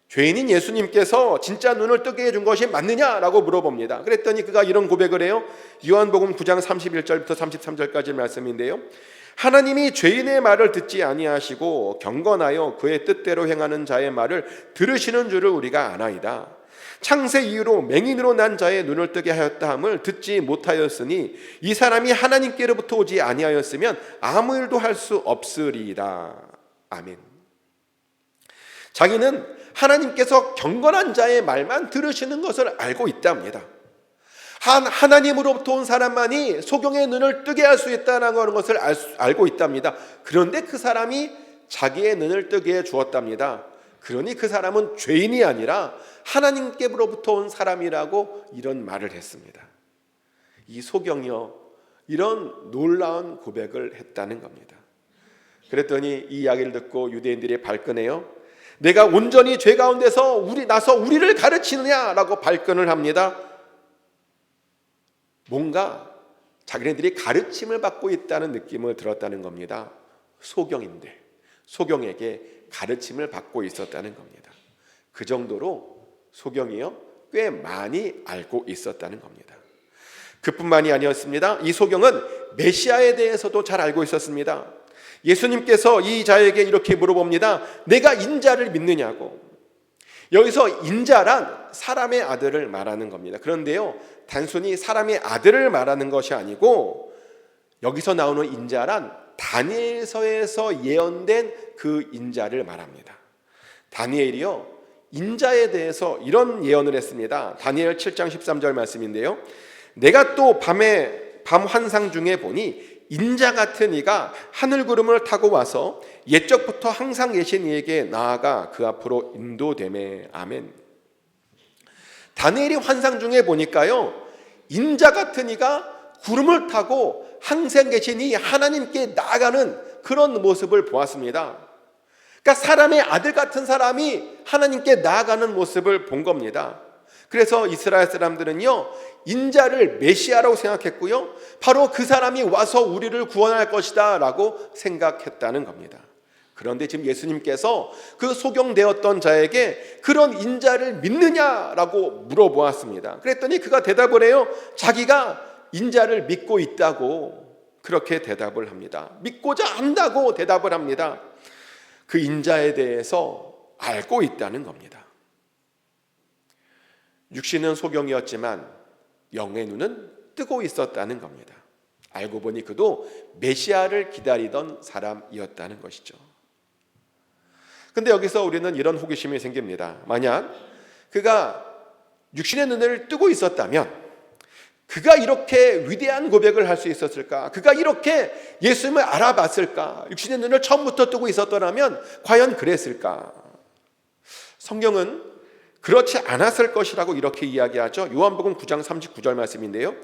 죄인인 예수님께서 진짜 눈을 뜨게 해준 것이 맞느냐라고 물어봅니다. 그랬더니 그가 이런 고백을 해요. 요한복음 9장 31절부터 33절까지 말씀인데요. 하나님이 죄인의 말을 듣지 아니하시고 경건하여 그의 뜻대로 행하는 자의 말을 들으시는 줄을 우리가 아나이다. 창세 이후로 맹인으로 난 자의 눈을 뜨게 하였다 함을 듣지 못하였으니 이 사람이 하나님께로부터 오지 아니하였으면 아무 일도 할 수 없으리이다. 아멘. 자기는 하나님께서 경건한 자의 말만 들으시는 것을 알고 있답니다. 하나님으로부터 온 사람만이 소경의 눈을 뜨게 할 수 있다는 것을 알고 있답니다. 그런데 그 사람이 자기의 눈을 뜨게 해 주었답니다. 그러니 그 사람은 죄인이 아니라 하나님께로부터 온 사람이라고 이런 말을 했습니다. 이 소경이요 이런 놀라운 고백을 했다는 겁니다. 그랬더니 이 이야기를 듣고 유대인들이 발끈해요. 내가 온전히 죄 가운데서 우리를 가르치느냐라고 발끈을 합니다. 뭔가 자기네들이 가르침을 받고 있다는 느낌을 들었다는 겁니다. 소경인데 소경에게 가르침을 받고 있었다는 겁니다. 그 정도로 소경이요 꽤 많이 알고 있었다는 겁니다. 그뿐만이 아니었습니다. 이 소경은 메시아에 대해서도 잘 알고 있었습니다. 예수님께서 이 자에게 이렇게 물어봅니다. 내가 인자를 믿느냐고. 여기서 인자란 사람의 아들을 말하는 겁니다. 그런데요 단순히 사람의 아들을 말하는 것이 아니고 여기서 나오는 인자란 다니엘서에서 예언된 그 인자를 말합니다. 다니엘이요 인자에 대해서 이런 예언을 했습니다. 다니엘 7장 13절 말씀인데요. 내가 또 밤 환상 중에 보니 인자 같은 이가 하늘 구름을 타고 와서 옛적부터 항상 계신 이에게 나아가 그 앞으로 인도되매. 아멘. 다니엘이 환상 중에 보니까요 인자 같은 이가 구름을 타고 항상 계신 이 하나님께 나아가는 그런 모습을 보았습니다. 그러니까 사람의 아들 같은 사람이 하나님께 나아가는 모습을 본 겁니다. 그래서 이스라엘 사람들은요 인자를 메시아라고 생각했고요 바로 그 사람이 와서 우리를 구원할 것이다 라고 생각했다는 겁니다. 그런데 지금 예수님께서 그 소경되었던 자에게 그런 인자를 믿느냐라고 물어보았습니다. 그랬더니 그가 대답을 해요. 자기가 인자를 믿고 있다고 그렇게 대답을 합니다. 믿고자 한다고 대답을 합니다. 그 인자에 대해서 알고 있다는 겁니다. 육신은 소경이었지만 영의 눈은 뜨고 있었다는 겁니다. 알고 보니 그도 메시아를 기다리던 사람이었다는 것이죠. 근데 여기서 우리는 이런 호기심이 생깁니다. 만약 그가 육신의 눈을 뜨고 있었다면 그가 이렇게 위대한 고백을 할 수 있었을까? 그가 이렇게 예수님을 알아봤을까? 육신의 눈을 처음부터 뜨고 있었더라면 과연 그랬을까? 성경은 그렇지 않았을 것이라고 이렇게 이야기하죠. 요한복음 9장 39절 말씀인데요.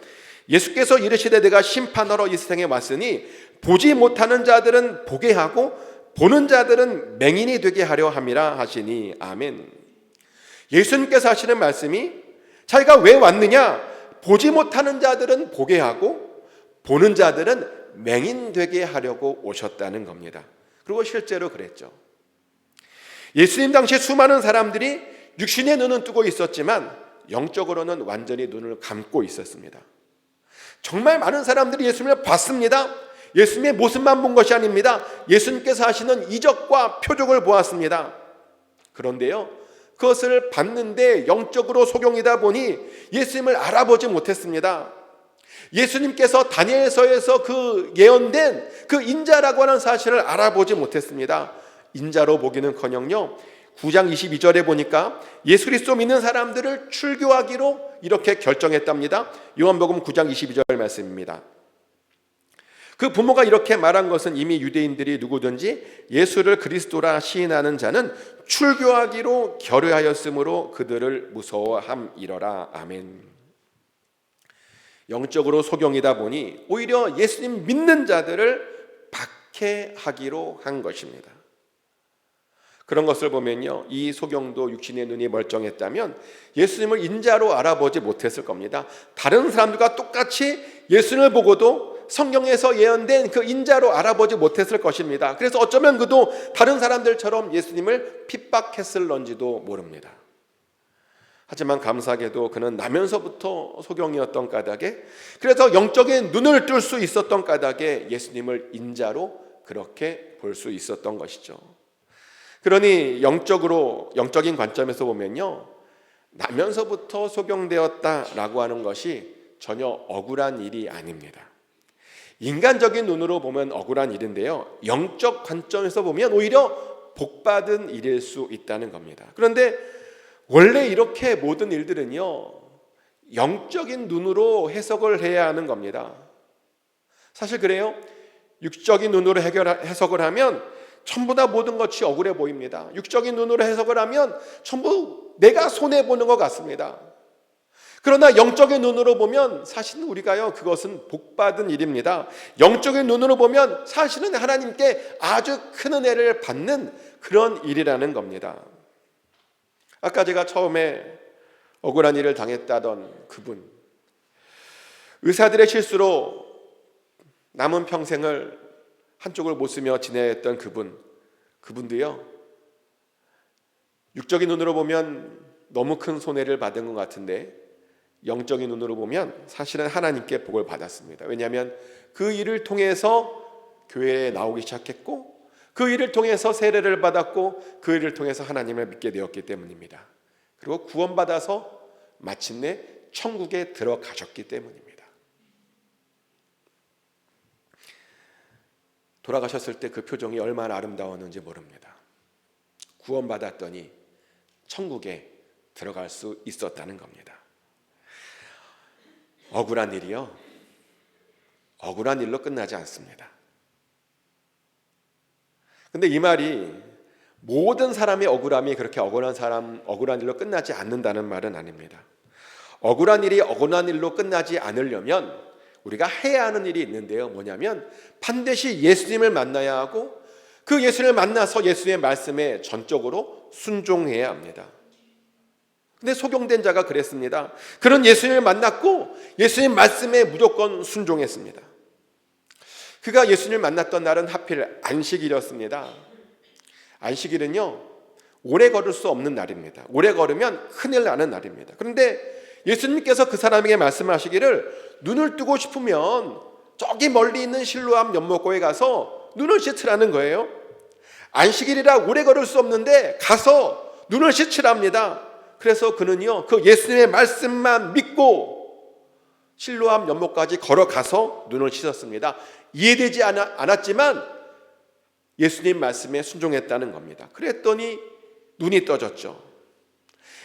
예수께서 이르시되 내가 심판하러 이 세상에 왔으니 보지 못하는 자들은 보게 하고 보는 자들은 맹인이 되게 하려 함이라 하시니. 아멘. 예수님께서 하시는 말씀이 자기가 왜 왔느냐? 보지 못하는 자들은 보게 하고 보는 자들은 맹인 되게 하려고 오셨다는 겁니다. 그리고 실제로 그랬죠. 예수님 당시 수많은 사람들이 육신의 눈은 뜨고 있었지만 영적으로는 완전히 눈을 감고 있었습니다. 정말 많은 사람들이 예수님을 봤습니다. 예수님의 모습만 본 것이 아닙니다. 예수님께서 하시는 이적과 표적을 보았습니다. 그런데요 그것을 봤는데 영적으로 소경이다 보니 예수님을 알아보지 못했습니다. 예수님께서 다니엘서에서 그 예언된 그 인자라고 하는 사실을 알아보지 못했습니다. 인자로 보기는커녕요 9장 22절에 보니까 예수 그리스도 믿는 사람들을 출교하기로 이렇게 결정했답니다. 요한복음 9장 22절 말씀입니다. 그 부모가 이렇게 말한 것은 이미 유대인들이 누구든지 예수를 그리스도라 시인하는 자는 출교하기로 결의하였으므로 그들을 무서워함이러라. 아멘. 영적으로 소경이다 보니 오히려 예수님 믿는 자들을 박해하기로 한 것입니다. 그런 것을 보면요, 이 소경도 육신의 눈이 멀쩡했다면 예수님을 인자로 알아보지 못했을 겁니다. 다른 사람들과 똑같이 예수님을 보고도 성경에서 예언된 그 인자로 알아보지 못했을 것입니다. 그래서 어쩌면 그도 다른 사람들처럼 예수님을 핍박했을런지도 모릅니다. 하지만 감사하게도 그는 나면서부터 소경이었던 까닭에, 그래서 영적인 눈을 뜰 수 있었던 까닭에 예수님을 인자로 그렇게 볼 수 있었던 것이죠. 그러니 영적인 관점에서 보면요, 나면서부터 소경되었다라고 하는 것이 전혀 억울한 일이 아닙니다. 인간적인 눈으로 보면 억울한 일인데요, 영적 관점에서 보면 오히려 복받은 일일 수 있다는 겁니다. 그런데 원래 이렇게 모든 일들은요, 영적인 눈으로 해석을 해야 하는 겁니다. 사실 그래요. 육적인 눈으로 해석을 하면 전부 다 모든 것이 억울해 보입니다. 육적인 눈으로 해석을 하면 전부 내가 손해보는 것 같습니다. 그러나 영적인 눈으로 보면 사실은 우리가요, 그것은 복받은 일입니다. 영적인 눈으로 보면 사실은 하나님께 아주 큰 은혜를 받는 그런 일이라는 겁니다. 아까 제가 처음에 억울한 일을 당했다던 그분, 의사들의 실수로 남은 평생을 한쪽을 못 쓰며 지내야 했던 그분도요, 육적인 눈으로 보면 너무 큰 손해를 받은 것 같은데 영적인 눈으로 보면 사실은 하나님께 복을 받았습니다. 왜냐하면 그 일을 통해서 교회에 나오기 시작했고, 그 일을 통해서 세례를 받았고, 그 일을 통해서 하나님을 믿게 되었기 때문입니다. 그리고 구원받아서 마침내 천국에 들어가셨기 때문입니다. 돌아가셨을 때 그 표정이 얼마나 아름다웠는지 모릅니다. 구원받았더니 천국에 들어갈 수 있었다는 겁니다. 억울한 일이요, 억울한 일로 끝나지 않습니다. 근데 이 말이 모든 사람의 억울함이 그렇게 억울한 일로 끝나지 않는다는 말은 아닙니다. 억울한 일이 억울한 일로 끝나지 않으려면 우리가 해야 하는 일이 있는데요, 뭐냐면 반드시 예수님을 만나야 하고, 그 예수님을 만나서 예수님의 말씀에 전적으로 순종해야 합니다. 근데 소경된 자가 그랬습니다. 그런 예수님을 만났고 예수님 말씀에 무조건 순종했습니다. 그가 예수님을 만났던 날은 하필 안식일이었습니다. 안식일은요, 오래 걸을 수 없는 날입니다. 오래 걸으면 큰일 나는 날입니다. 그런데 예수님께서 그 사람에게 말씀하시기를, 눈을 뜨고 싶으면 저기 멀리 있는 실로암 연못고에 가서 눈을 씻으라는 거예요. 안식일이라 오래 걸을 수 없는데 가서 눈을 씻으랍니다. 그래서 그는요, 그 예수님의 말씀만 믿고 실로암 연못까지 걸어가서 눈을 씻었습니다. 이해되지 않았지만 예수님 말씀에 순종했다는 겁니다. 그랬더니 눈이 떠졌죠.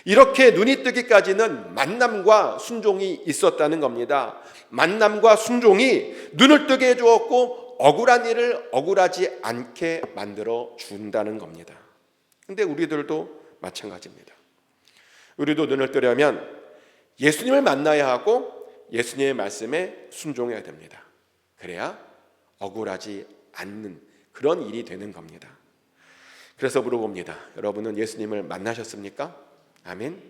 이렇게 눈이 뜨기까지는 만남과 순종이 있었다는 겁니다. 만남과 순종이 눈을 뜨게 해주었고 억울한 일을 억울하지 않게 만들어 준다는 겁니다. 그런데 우리들도 마찬가지입니다. 우리도 눈을 뜨려면 예수님을 만나야 하고 예수님의 말씀에 순종해야 됩니다. 그래야 억울하지 않는 그런 일이 되는 겁니다. 그래서 물어봅니다. 여러분은 예수님을 만나셨습니까? 아멘.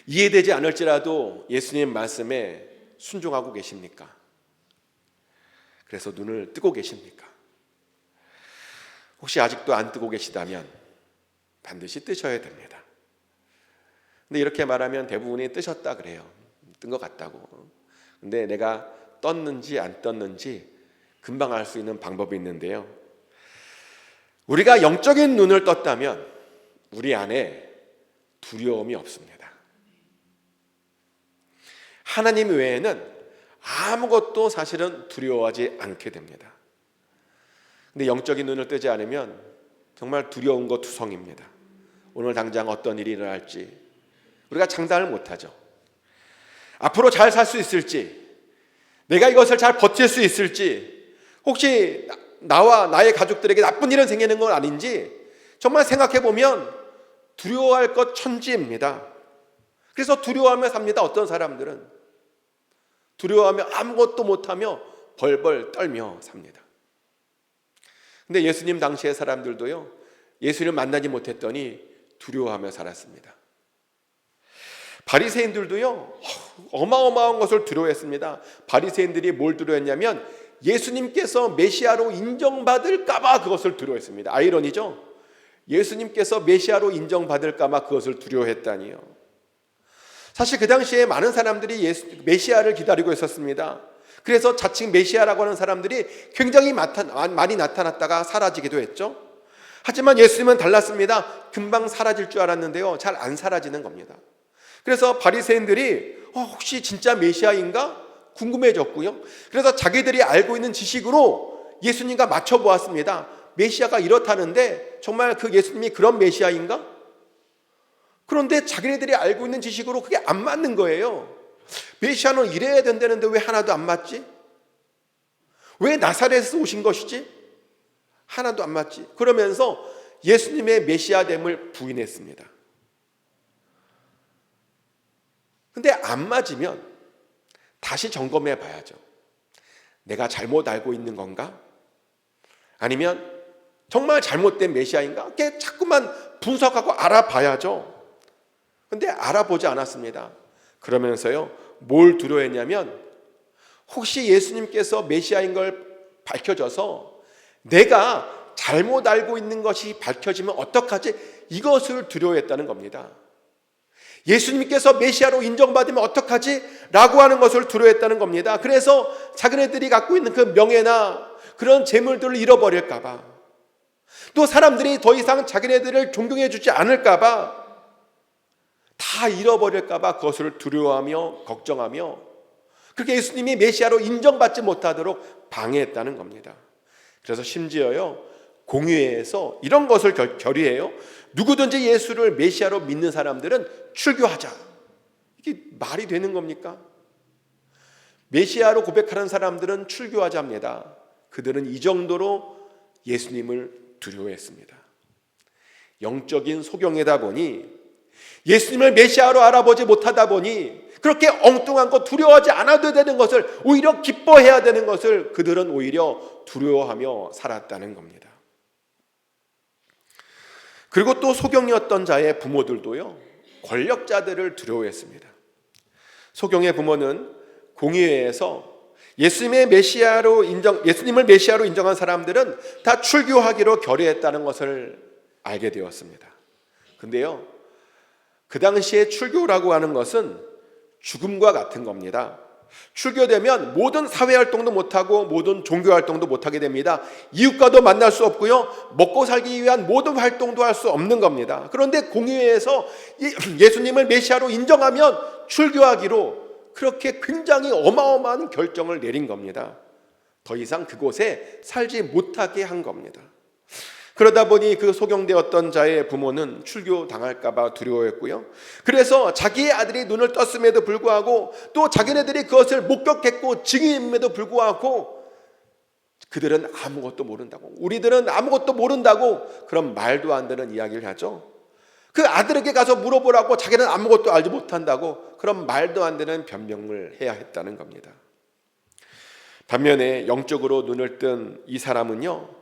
이해되지 않을지라도 예수님 말씀에 순종하고 계십니까? 그래서 눈을 뜨고 계십니까? 혹시 아직도 안 뜨고 계시다면 반드시 뜨셔야 됩니다. 근데 이렇게 말하면 대부분이 뜨셨다 그래요. 뜬 것 같다고. 근데 내가 떴는지 안 떴는지 금방 알 수 있는 방법이 있는데요, 우리가 영적인 눈을 떴다면 우리 안에 두려움이 없습니다. 하나님 외에는 아무것도 사실은 두려워하지 않게 됩니다. 근데 영적인 눈을 뜨지 않으면 정말 두려운 것 투성입니다. 오늘 당장 어떤 일이 일어날지 우리가 장담을 못하죠. 앞으로 잘 살 수 있을지, 내가 이것을 잘 버틸 수 있을지, 혹시 나와 나의 가족들에게 나쁜 일은 생기는 건 아닌지 정말 생각해 보면 두려워할 것 천지입니다. 그래서 두려워하며 삽니다. 어떤 사람들은 두려워하며 아무것도 못하며 벌벌 떨며 삽니다. 근데 예수님 당시의 사람들도요, 예수님을 만나지 못했더니 두려워하며 살았습니다. 바리새인들도요, 어마어마한 것을 두려워했습니다. 바리새인들이 뭘 두려워했냐면 예수님께서 메시아로 인정받을까 봐 그것을 두려워했습니다. 아이러니죠? 예수님께서 메시아로 인정받을까 봐 그것을 두려워했다니요. 사실 그 당시에 많은 사람들이 메시아를 기다리고 있었습니다. 그래서 자칭 메시아라고 하는 사람들이 굉장히 많이 나타났다가 사라지기도 했죠. 하지만 예수님은 달랐습니다. 금방 사라질 줄 알았는데요, 잘 안 사라지는 겁니다. 그래서 바리새인들이 혹시 진짜 메시아인가 궁금해졌고요. 그래서 자기들이 알고 있는 지식으로 예수님과 맞춰보았습니다. 메시아가 이렇다는데 정말 그 예수님이 그런 메시아인가? 그런데 자기네들이 알고 있는 지식으로 그게 안 맞는 거예요. 메시아는 이래야 된다는데 왜 하나도 안 맞지? 왜 나사렛에서 오신 것이지? 하나도 안 맞지? 그러면서 예수님의 메시아됨을 부인했습니다. 근데 안 맞으면 다시 점검해 봐야죠. 내가 잘못 알고 있는 건가? 아니면 정말 잘못된 메시아인가? 이렇게 자꾸만 분석하고 알아봐야죠. 근데 알아보지 않았습니다. 그러면서요, 뭘 두려워했냐면 혹시 예수님께서 메시아인 걸 밝혀져서 내가 잘못 알고 있는 것이 밝혀지면 어떡하지? 이것을 두려워했다는 겁니다. 예수님께서 메시아로 인정받으면 어떡하지? 라고 하는 것을 두려워했다는 겁니다. 그래서 자기네들이 갖고 있는 그 명예나 그런 재물들을 잃어버릴까 봐, 또 사람들이 더 이상 자기네들을 존경해 주지 않을까 봐, 다 잃어버릴까 봐 그것을 두려워하며 걱정하며 그렇게 예수님이 메시아로 인정받지 못하도록 방해했다는 겁니다. 그래서 심지어요, 공의회에서 이런 것을 결의해요. 누구든지 예수를 메시아로 믿는 사람들은 출교하자. 이게 말이 되는 겁니까? 메시아로 고백하는 사람들은 출교하자 합니다. 그들은 이 정도로 예수님을 두려워했습니다. 영적인 소경이다 보니, 예수님을 메시아로 알아보지 못하다 보니 그렇게 엉뚱한 것, 두려워하지 않아도 되는 것을, 오히려 기뻐해야 되는 것을 그들은 오히려 두려워하며 살았다는 겁니다. 그리고 또 소경이었던 자의 부모들도요, 권력자들을 두려워했습니다. 소경의 부모는 공의회에서 예수님을 메시아로 인정한 사람들은 다 출교하기로 결의했다는 것을 알게 되었습니다. 근데요, 그 당시에 출교라고 하는 것은 죽음과 같은 겁니다. 출교되면 모든 사회활동도 못하고 모든 종교활동도 못하게 됩니다. 이웃과도 만날 수 없고요, 먹고 살기 위한 모든 활동도 할 수 없는 겁니다. 그런데 공의회에서 예수님을 메시아로 인정하면 출교하기로 그렇게 굉장히 어마어마한 결정을 내린 겁니다. 더 이상 그곳에 살지 못하게 한 겁니다. 그러다 보니 그 소경되었던 자의 부모는 출교당할까 봐 두려워했고요, 그래서 자기의 아들이 눈을 떴음에도 불구하고, 또 자기네들이 그것을 목격했고 증인임에도 불구하고 그들은 아무것도 모른다고, 우리들은 아무것도 모른다고 그런 말도 안 되는 이야기를 하죠. 그 아들에게 가서 물어보라고, 자기는 아무것도 알지 못한다고 그런 말도 안 되는 변명을 해야 했다는 겁니다. 반면에 영적으로 눈을 뜬 이 사람은요,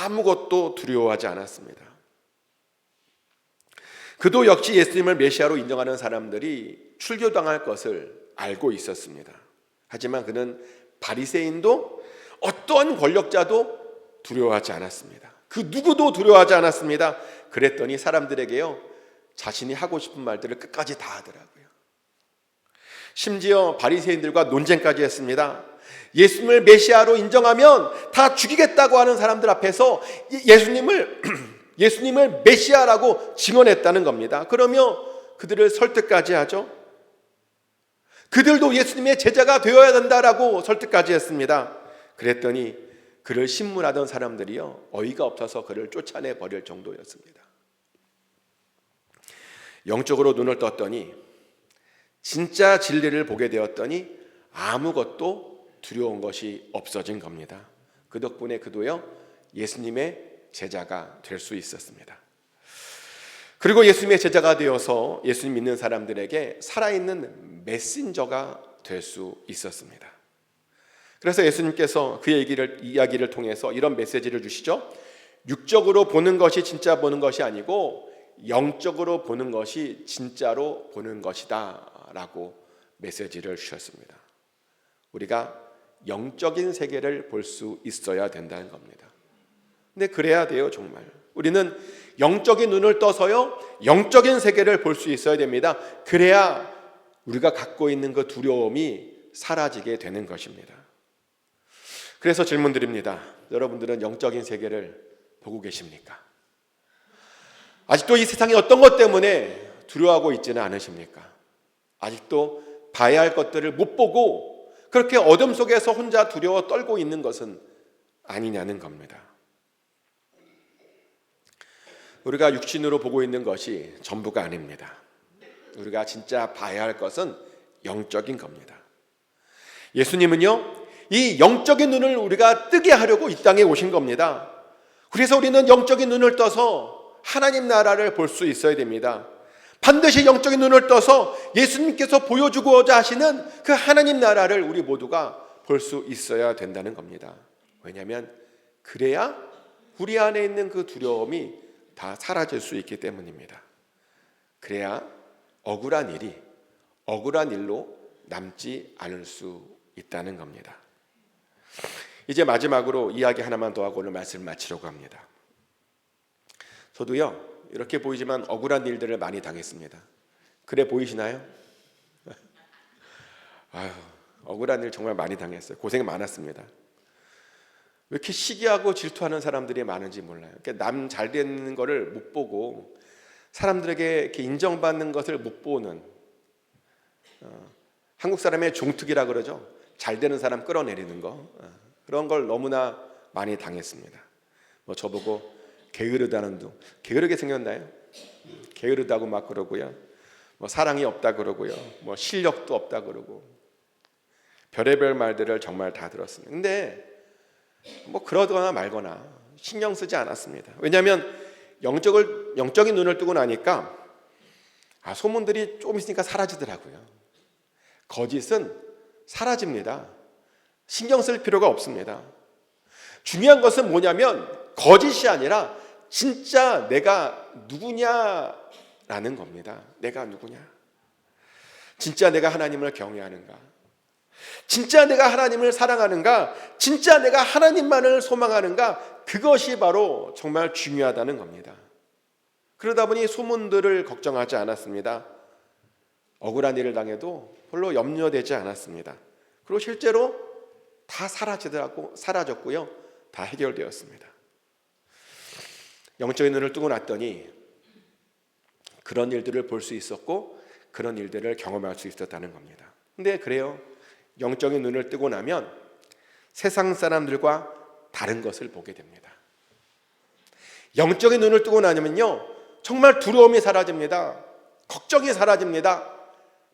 아무것도 두려워하지 않았습니다. 그도 역시 예수님을 메시아로 인정하는 사람들이 출교당할 것을 알고 있었습니다. 하지만 그는 바리새인도 어떠한 권력자도 두려워하지 않았습니다. 그 누구도 두려워하지 않았습니다. 그랬더니 사람들에게요, 자신이 하고 싶은 말들을 끝까지 다 하더라고요. 심지어 바리새인들과 논쟁까지 했습니다. 예수님을 메시아로 인정하면 다 죽이겠다고 하는 사람들 앞에서 예수님을 메시아라고 증언했다는 겁니다. 그러며 그들을 설득까지 하죠. 그들도 예수님의 제자가 되어야 된다라고 설득까지 했습니다. 그랬더니 그를 신문하던 사람들이요, 어이가 없어서 그를 쫓아내 버릴 정도였습니다. 영적으로 눈을 떴더니, 진짜 진리를 보게 되었더니 아무것도 두려운 것이 없어진 겁니다. 그 덕분에 그도요 예수님의 제자가 될 수 있었습니다. 그리고 예수님의 제자가 되어서 예수님 믿는 사람들에게 살아있는 메신저가 될 수 있었습니다. 그래서 예수님께서 그 이야기를 통해서 이런 메시지를 주시죠. 육적으로 보는 것이 진짜 보는 것이 아니고 영적으로 보는 것이 진짜로 보는 것이다 라고 메시지를 주셨습니다. 우리가 영적인 세계를 볼 수 있어야 된다는 겁니다. 근데 그래야 돼요. 정말 우리는 영적인 눈을 떠서요 영적인 세계를 볼 수 있어야 됩니다. 그래야 우리가 갖고 있는 그 두려움이 사라지게 되는 것입니다. 그래서 질문 드립니다. 여러분들은 영적인 세계를 보고 계십니까? 아직도 이 세상에 어떤 것 때문에 두려워하고 있지는 않으십니까? 아직도 봐야 할 것들을 못 보고 그렇게 어둠 속에서 혼자 두려워 떨고 있는 것은 아니냐는 겁니다. 우리가 육신으로 보고 있는 것이 전부가 아닙니다. 우리가 진짜 봐야 할 것은 영적인 겁니다. 예수님은요 이 영적인 눈을 우리가 뜨게 하려고 이 땅에 오신 겁니다. 그래서 우리는 영적인 눈을 떠서 하나님 나라를 볼 수 있어야 됩니다. 반드시 영적인 눈을 떠서 예수님께서 보여주고자 하시는 그 하나님 나라를 우리 모두가 볼 수 있어야 된다는 겁니다. 왜냐하면 그래야 우리 안에 있는 그 두려움이 다 사라질 수 있기 때문입니다. 그래야 억울한 일로 남지 않을 수 있다는 겁니다. 이제 마지막으로 이야기 하나만 더 하고 오늘 말씀을 마치려고 합니다. 저도요 이렇게 보이지만 억울한 일들을 많이 당했습니다. 그래 보이시나요? 아유, 억울한 일 정말 많이 당했어요. 고생 많았습니다. 왜 이렇게 시기하고 질투하는 사람들이 많은지 몰라요. 남 잘 되는 거를 못 보고 사람들에게 이렇게 인정받는 것을 못 보는 한국 사람의 종특이라 그러죠. 잘 되는 사람 끌어내리는 거 그런 걸 너무나 많이 당했습니다. 뭐 저보고 게으르다는 둥 게으르게 생겼나요? 게으르다고 막 그러고요. 뭐 사랑이 없다 그러고요. 뭐 실력도 없다 그러고 별의별 말들을 정말 다 들었습니다. 근데 뭐 그러거나 말거나 신경 쓰지 않았습니다. 왜냐하면 영적인 눈을 뜨고 나니까 소문들이 조금 있으니까 사라지더라고요. 거짓은 사라집니다. 신경 쓸 필요가 없습니다. 중요한 것은 뭐냐면 거짓이 아니라 진짜 내가 누구냐라는 겁니다. 내가 누구냐? 진짜 내가 하나님을 경외하는가? 진짜 내가 하나님을 사랑하는가? 진짜 내가 하나님만을 소망하는가? 그것이 바로 정말 중요하다는 겁니다. 그러다 보니 소문들을 걱정하지 않았습니다. 억울한 일을 당해도 별로 염려되지 않았습니다. 그리고 실제로 다 사라졌고요. 다 해결되었습니다. 영적인 눈을 뜨고 났더니 그런 일들을 볼 수 있었고 그런 일들을 경험할 수 있었다는 겁니다. 근데 그래요. 영적인 눈을 뜨고 나면 세상 사람들과 다른 것을 보게 됩니다. 영적인 눈을 뜨고 나면요 정말 두려움이 사라집니다. 걱정이 사라집니다.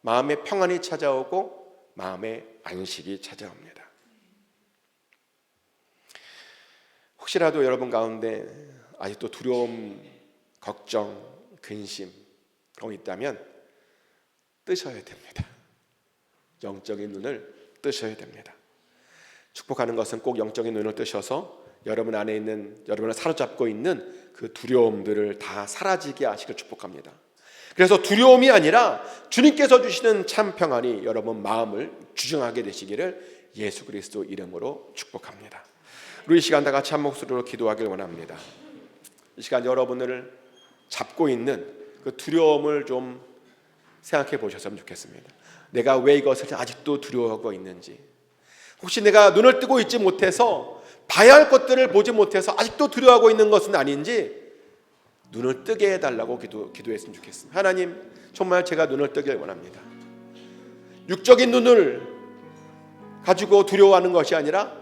마음의 평안이 찾아오고 마음의 안식이 찾아옵니다. 혹시라도 여러분 가운데 아직도 두려움, 걱정, 근심 있다면 뜨셔야 됩니다. 영적인 눈을 뜨셔야 됩니다. 축복하는 것은 꼭 영적인 눈을 뜨셔서 여러분 안에 있는, 여러분을 사로잡고 있는 그 두려움들을 다 사라지게 하시길 축복합니다. 그래서 두려움이 아니라 주님께서 주시는 참 평안이 여러분 마음을 주장하게 되시기를 예수 그리스도 이름으로 축복합니다. 우리 이 시간 다 같이 한 목소리로 기도하길 원합니다. 이 시간 여러분을 잡고 있는 그 두려움을 좀 생각해 보셨으면 좋겠습니다. 내가 왜 이것을 아직도 두려워하고 있는지, 혹시 내가 눈을 뜨고 있지 못해서 봐야 할 것들을 보지 못해서 아직도 두려워하고 있는 것은 아닌지 눈을 뜨게 해달라고 기도했으면 좋겠습니다. 하나님, 정말 제가 눈을 뜨길 원합니다. 육적인 눈을 가지고 두려워하는 것이 아니라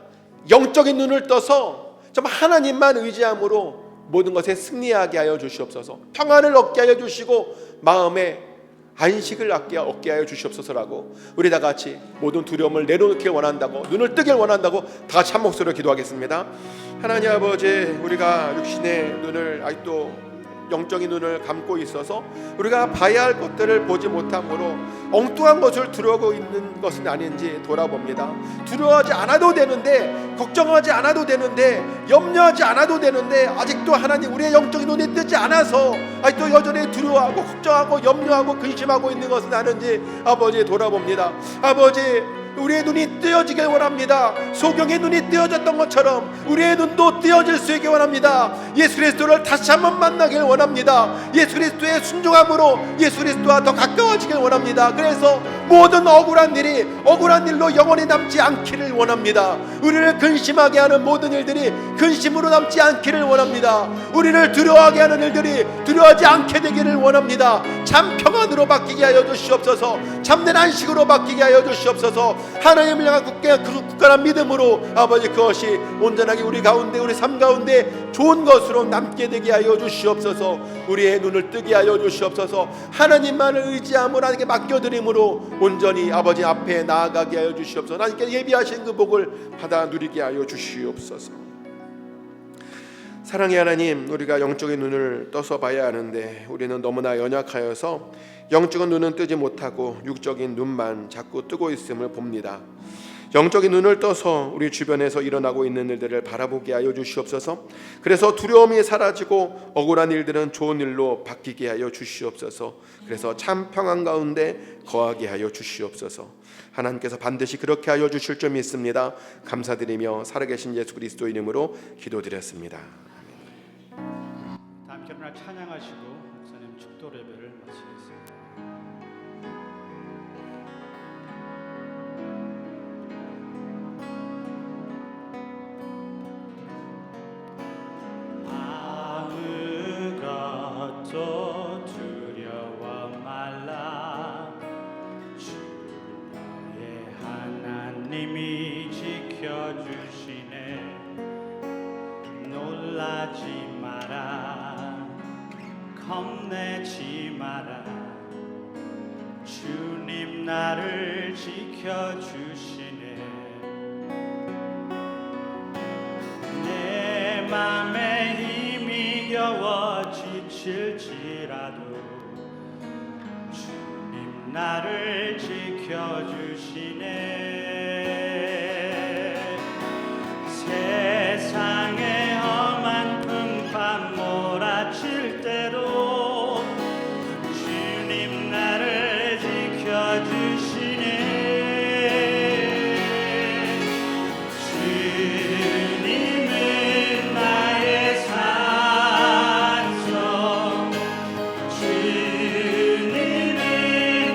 영적인 눈을 떠서 정말 하나님만 의지함으로 모든 것에 승리하게 하여 주시옵소서. 평안을 얻게 하여 주시고 마음에 안식을 얻게 하여 주시옵소서라고 우리 다 같이 모든 두려움을 내려놓길 원한다고, 눈을 뜨길 원한다고 다 같이 한 목소리로 기도하겠습니다. 하나님 아버지, 우리가 육신의 눈을 아직도 영적인 눈을 감고 있어서 우리가 봐야 할 것들을 보지 못함으로 엉뚱한 것을 두려워하고 있는 것은 아닌지 돌아봅니다. 두려워하지 않아도 되는데, 걱정하지 않아도 되는데, 염려하지 않아도 되는데 아직도 하나님 우리의 영적인 눈이 뜨지 않아서 아직도 여전히 두려워하고 걱정하고 염려하고 근심하고 있는 것은 아닌지 아버지 돌아봅니다. 아버지, 우리의 눈이 뜨여지길 원합니다. 소경의 눈이 뜨여졌던 것처럼 우리의 눈도 뜨여질 수 있게 원합니다. 예수 그리스도를 다시 한번 만나길 원합니다. 예수 그리스도의 순종함으로 예수 그리스도와 더 가까워지길 원합니다. 그래서 모든 억울한 일로 영원히 남지 않기를 원합니다. 우리를 근심하게 하는 모든 일들이 근심으로 남지 않기를 원합니다. 우리를 두려워하게 하는 일들이 두려워하지 않게 되기를 원합니다. 참 평안으로 바뀌게 하여 주시옵소서. 참된 안식으로 바뀌게 하여 주시옵소서. 하나님을 향한 굳건한 믿음으로 아버지, 그것이 온전하게 우리 가운데, 우리 삶 가운데 좋은 것으로 남게 되게 하여 주시옵소서. 우리의 눈을 뜨게 하여 주시옵소서. 하나님만을 의지함으로 하나님께 맡겨드림으로 온전히 아버지 앞에 나아가게 하여 주시옵소서. 하나님께 예비하신 그 복을 받아 누리게 하여 주시옵소서. 사랑의 하나님, 우리가 영적인 눈을 떠서 봐야 하는데 우리는 너무나 연약하여서 영적인 눈은 뜨지 못하고 육적인 눈만 자꾸 뜨고 있음을 봅니다. 영적인 눈을 떠서 우리 주변에서 일어나고 있는 일들을 바라보게 하여 주시옵소서. 그래서 두려움이 사라지고 억울한 일들은 좋은 일로 바뀌게 하여 주시옵소서. 그래서 참 평안 가운데 거하게 하여 주시옵소서. 하나님께서 반드시 그렇게 하여 주실 줄 믿습니다. 감사드리며 살아계신 예수 그리스도 이름으로 기도드렸습니다. 다 함께 일어나 찬양하시고 목사님 축도 예배를 마치겠습니다. 아무것도 두려워 말라. 주 너의 하나님이 지켜주시네. 놀라지 마라, 겁내지 마라. 주님 나를 지켜주시네. 내 맘에 힘이 겨워 지칠지라도 주님 나를 지켜주시네. 세상에 험한 풍파 몰아칠 때도 주님 나를 지켜주시네. 주님은 나의 산성, 주님은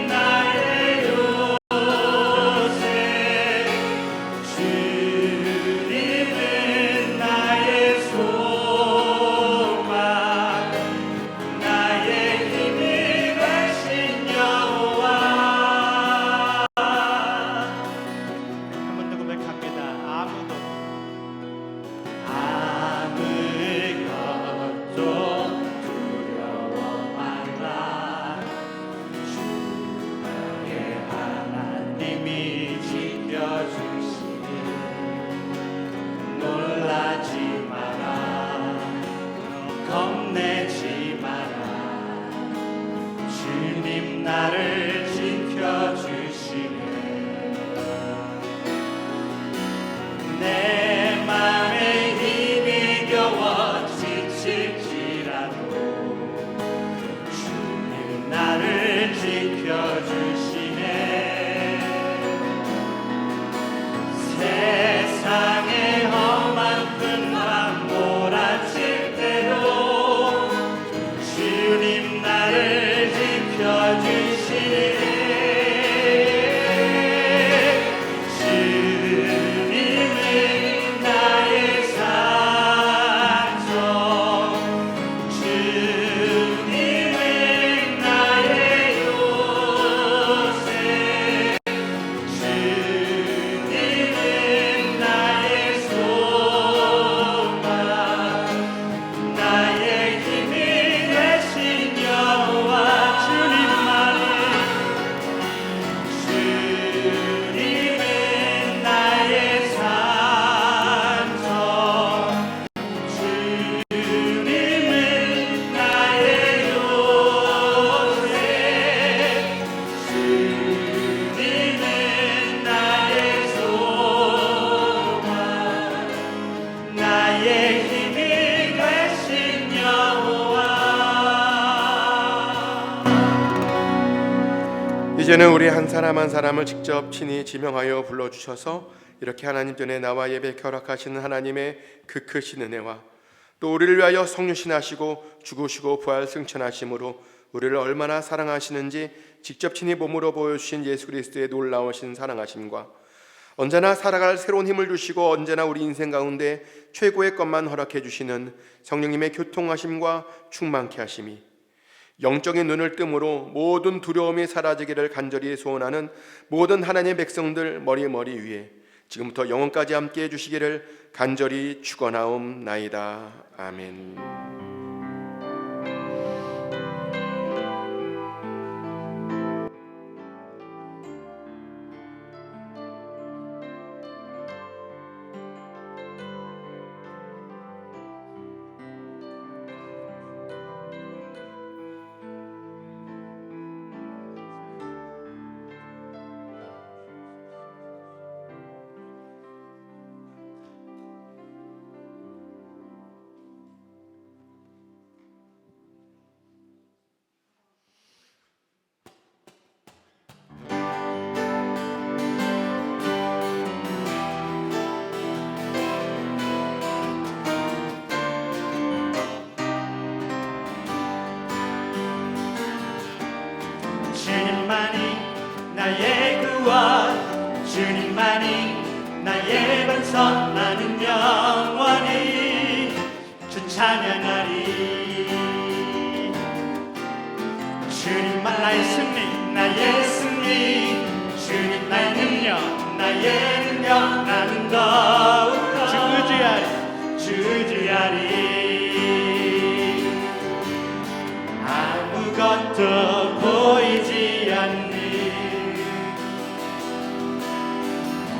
나의 요새, 주님은 나의 소망, 나의 힘이 되신 여호와. 한 번 더 고백합니다. 아무것도 두려워 말라. 주 너의 하나님이 지켜주시니 놀라지 마라, 겁내지 마라. 주님 나를 지켜주시네. 내 맘에 힘이 겨워 지칠지라도 주님 나를 지켜주시네. 세상에 험한 풍파 몰아칠 때도 주님 나를 지켜주시네. 주님은 나의 산성, 주님은 나의 요새, 주님은 나의 소망, 나의 힘이 되신 여호와. 주님만을 이제는 우리 한 사람 한 사람을 직접 친히 지명하여 불러주셔서 이렇게 하나님 전에 나와 예배 결합하시는 하나님의 그 크신 은혜와 또 우리를 위하여 성육신하시고 죽으시고 부활 승천하심으로 우리를 얼마나 사랑하시는지 직접 친히 몸으로 보여주신 예수 그리스도의 놀라우신 사랑하심과 언제나 살아갈 새로운 힘을 주시고 언제나 우리 인생 가운데 최고의 것만 허락해 주시는 성령님의 교통하심과 충만케 하심이 영적인 눈을 뜸으로 모든 두려움이 사라지기를 간절히 소원하는 모든 하나님의 백성들 머리 위에 지금부터 영원까지 함께 해주시기를 간절히 축원하옵나이다. 아멘. 주님만이 나의 구원, 주님만이 나의 반석. 나는 영원히 주 찬양하리. 주님만 나의 승리, 나의 승리. 주님 나의 능력, 나의 능력. 나는 더욱더 주지하리. 아무것도 보이지 않니.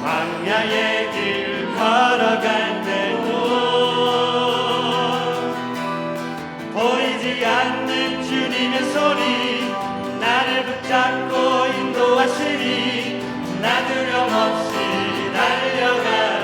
광야의 길 걸어갈 때도 보이지 않는 주님의 손이 나를 붙잡고 인도하시니 나 두려움 없이 달려가.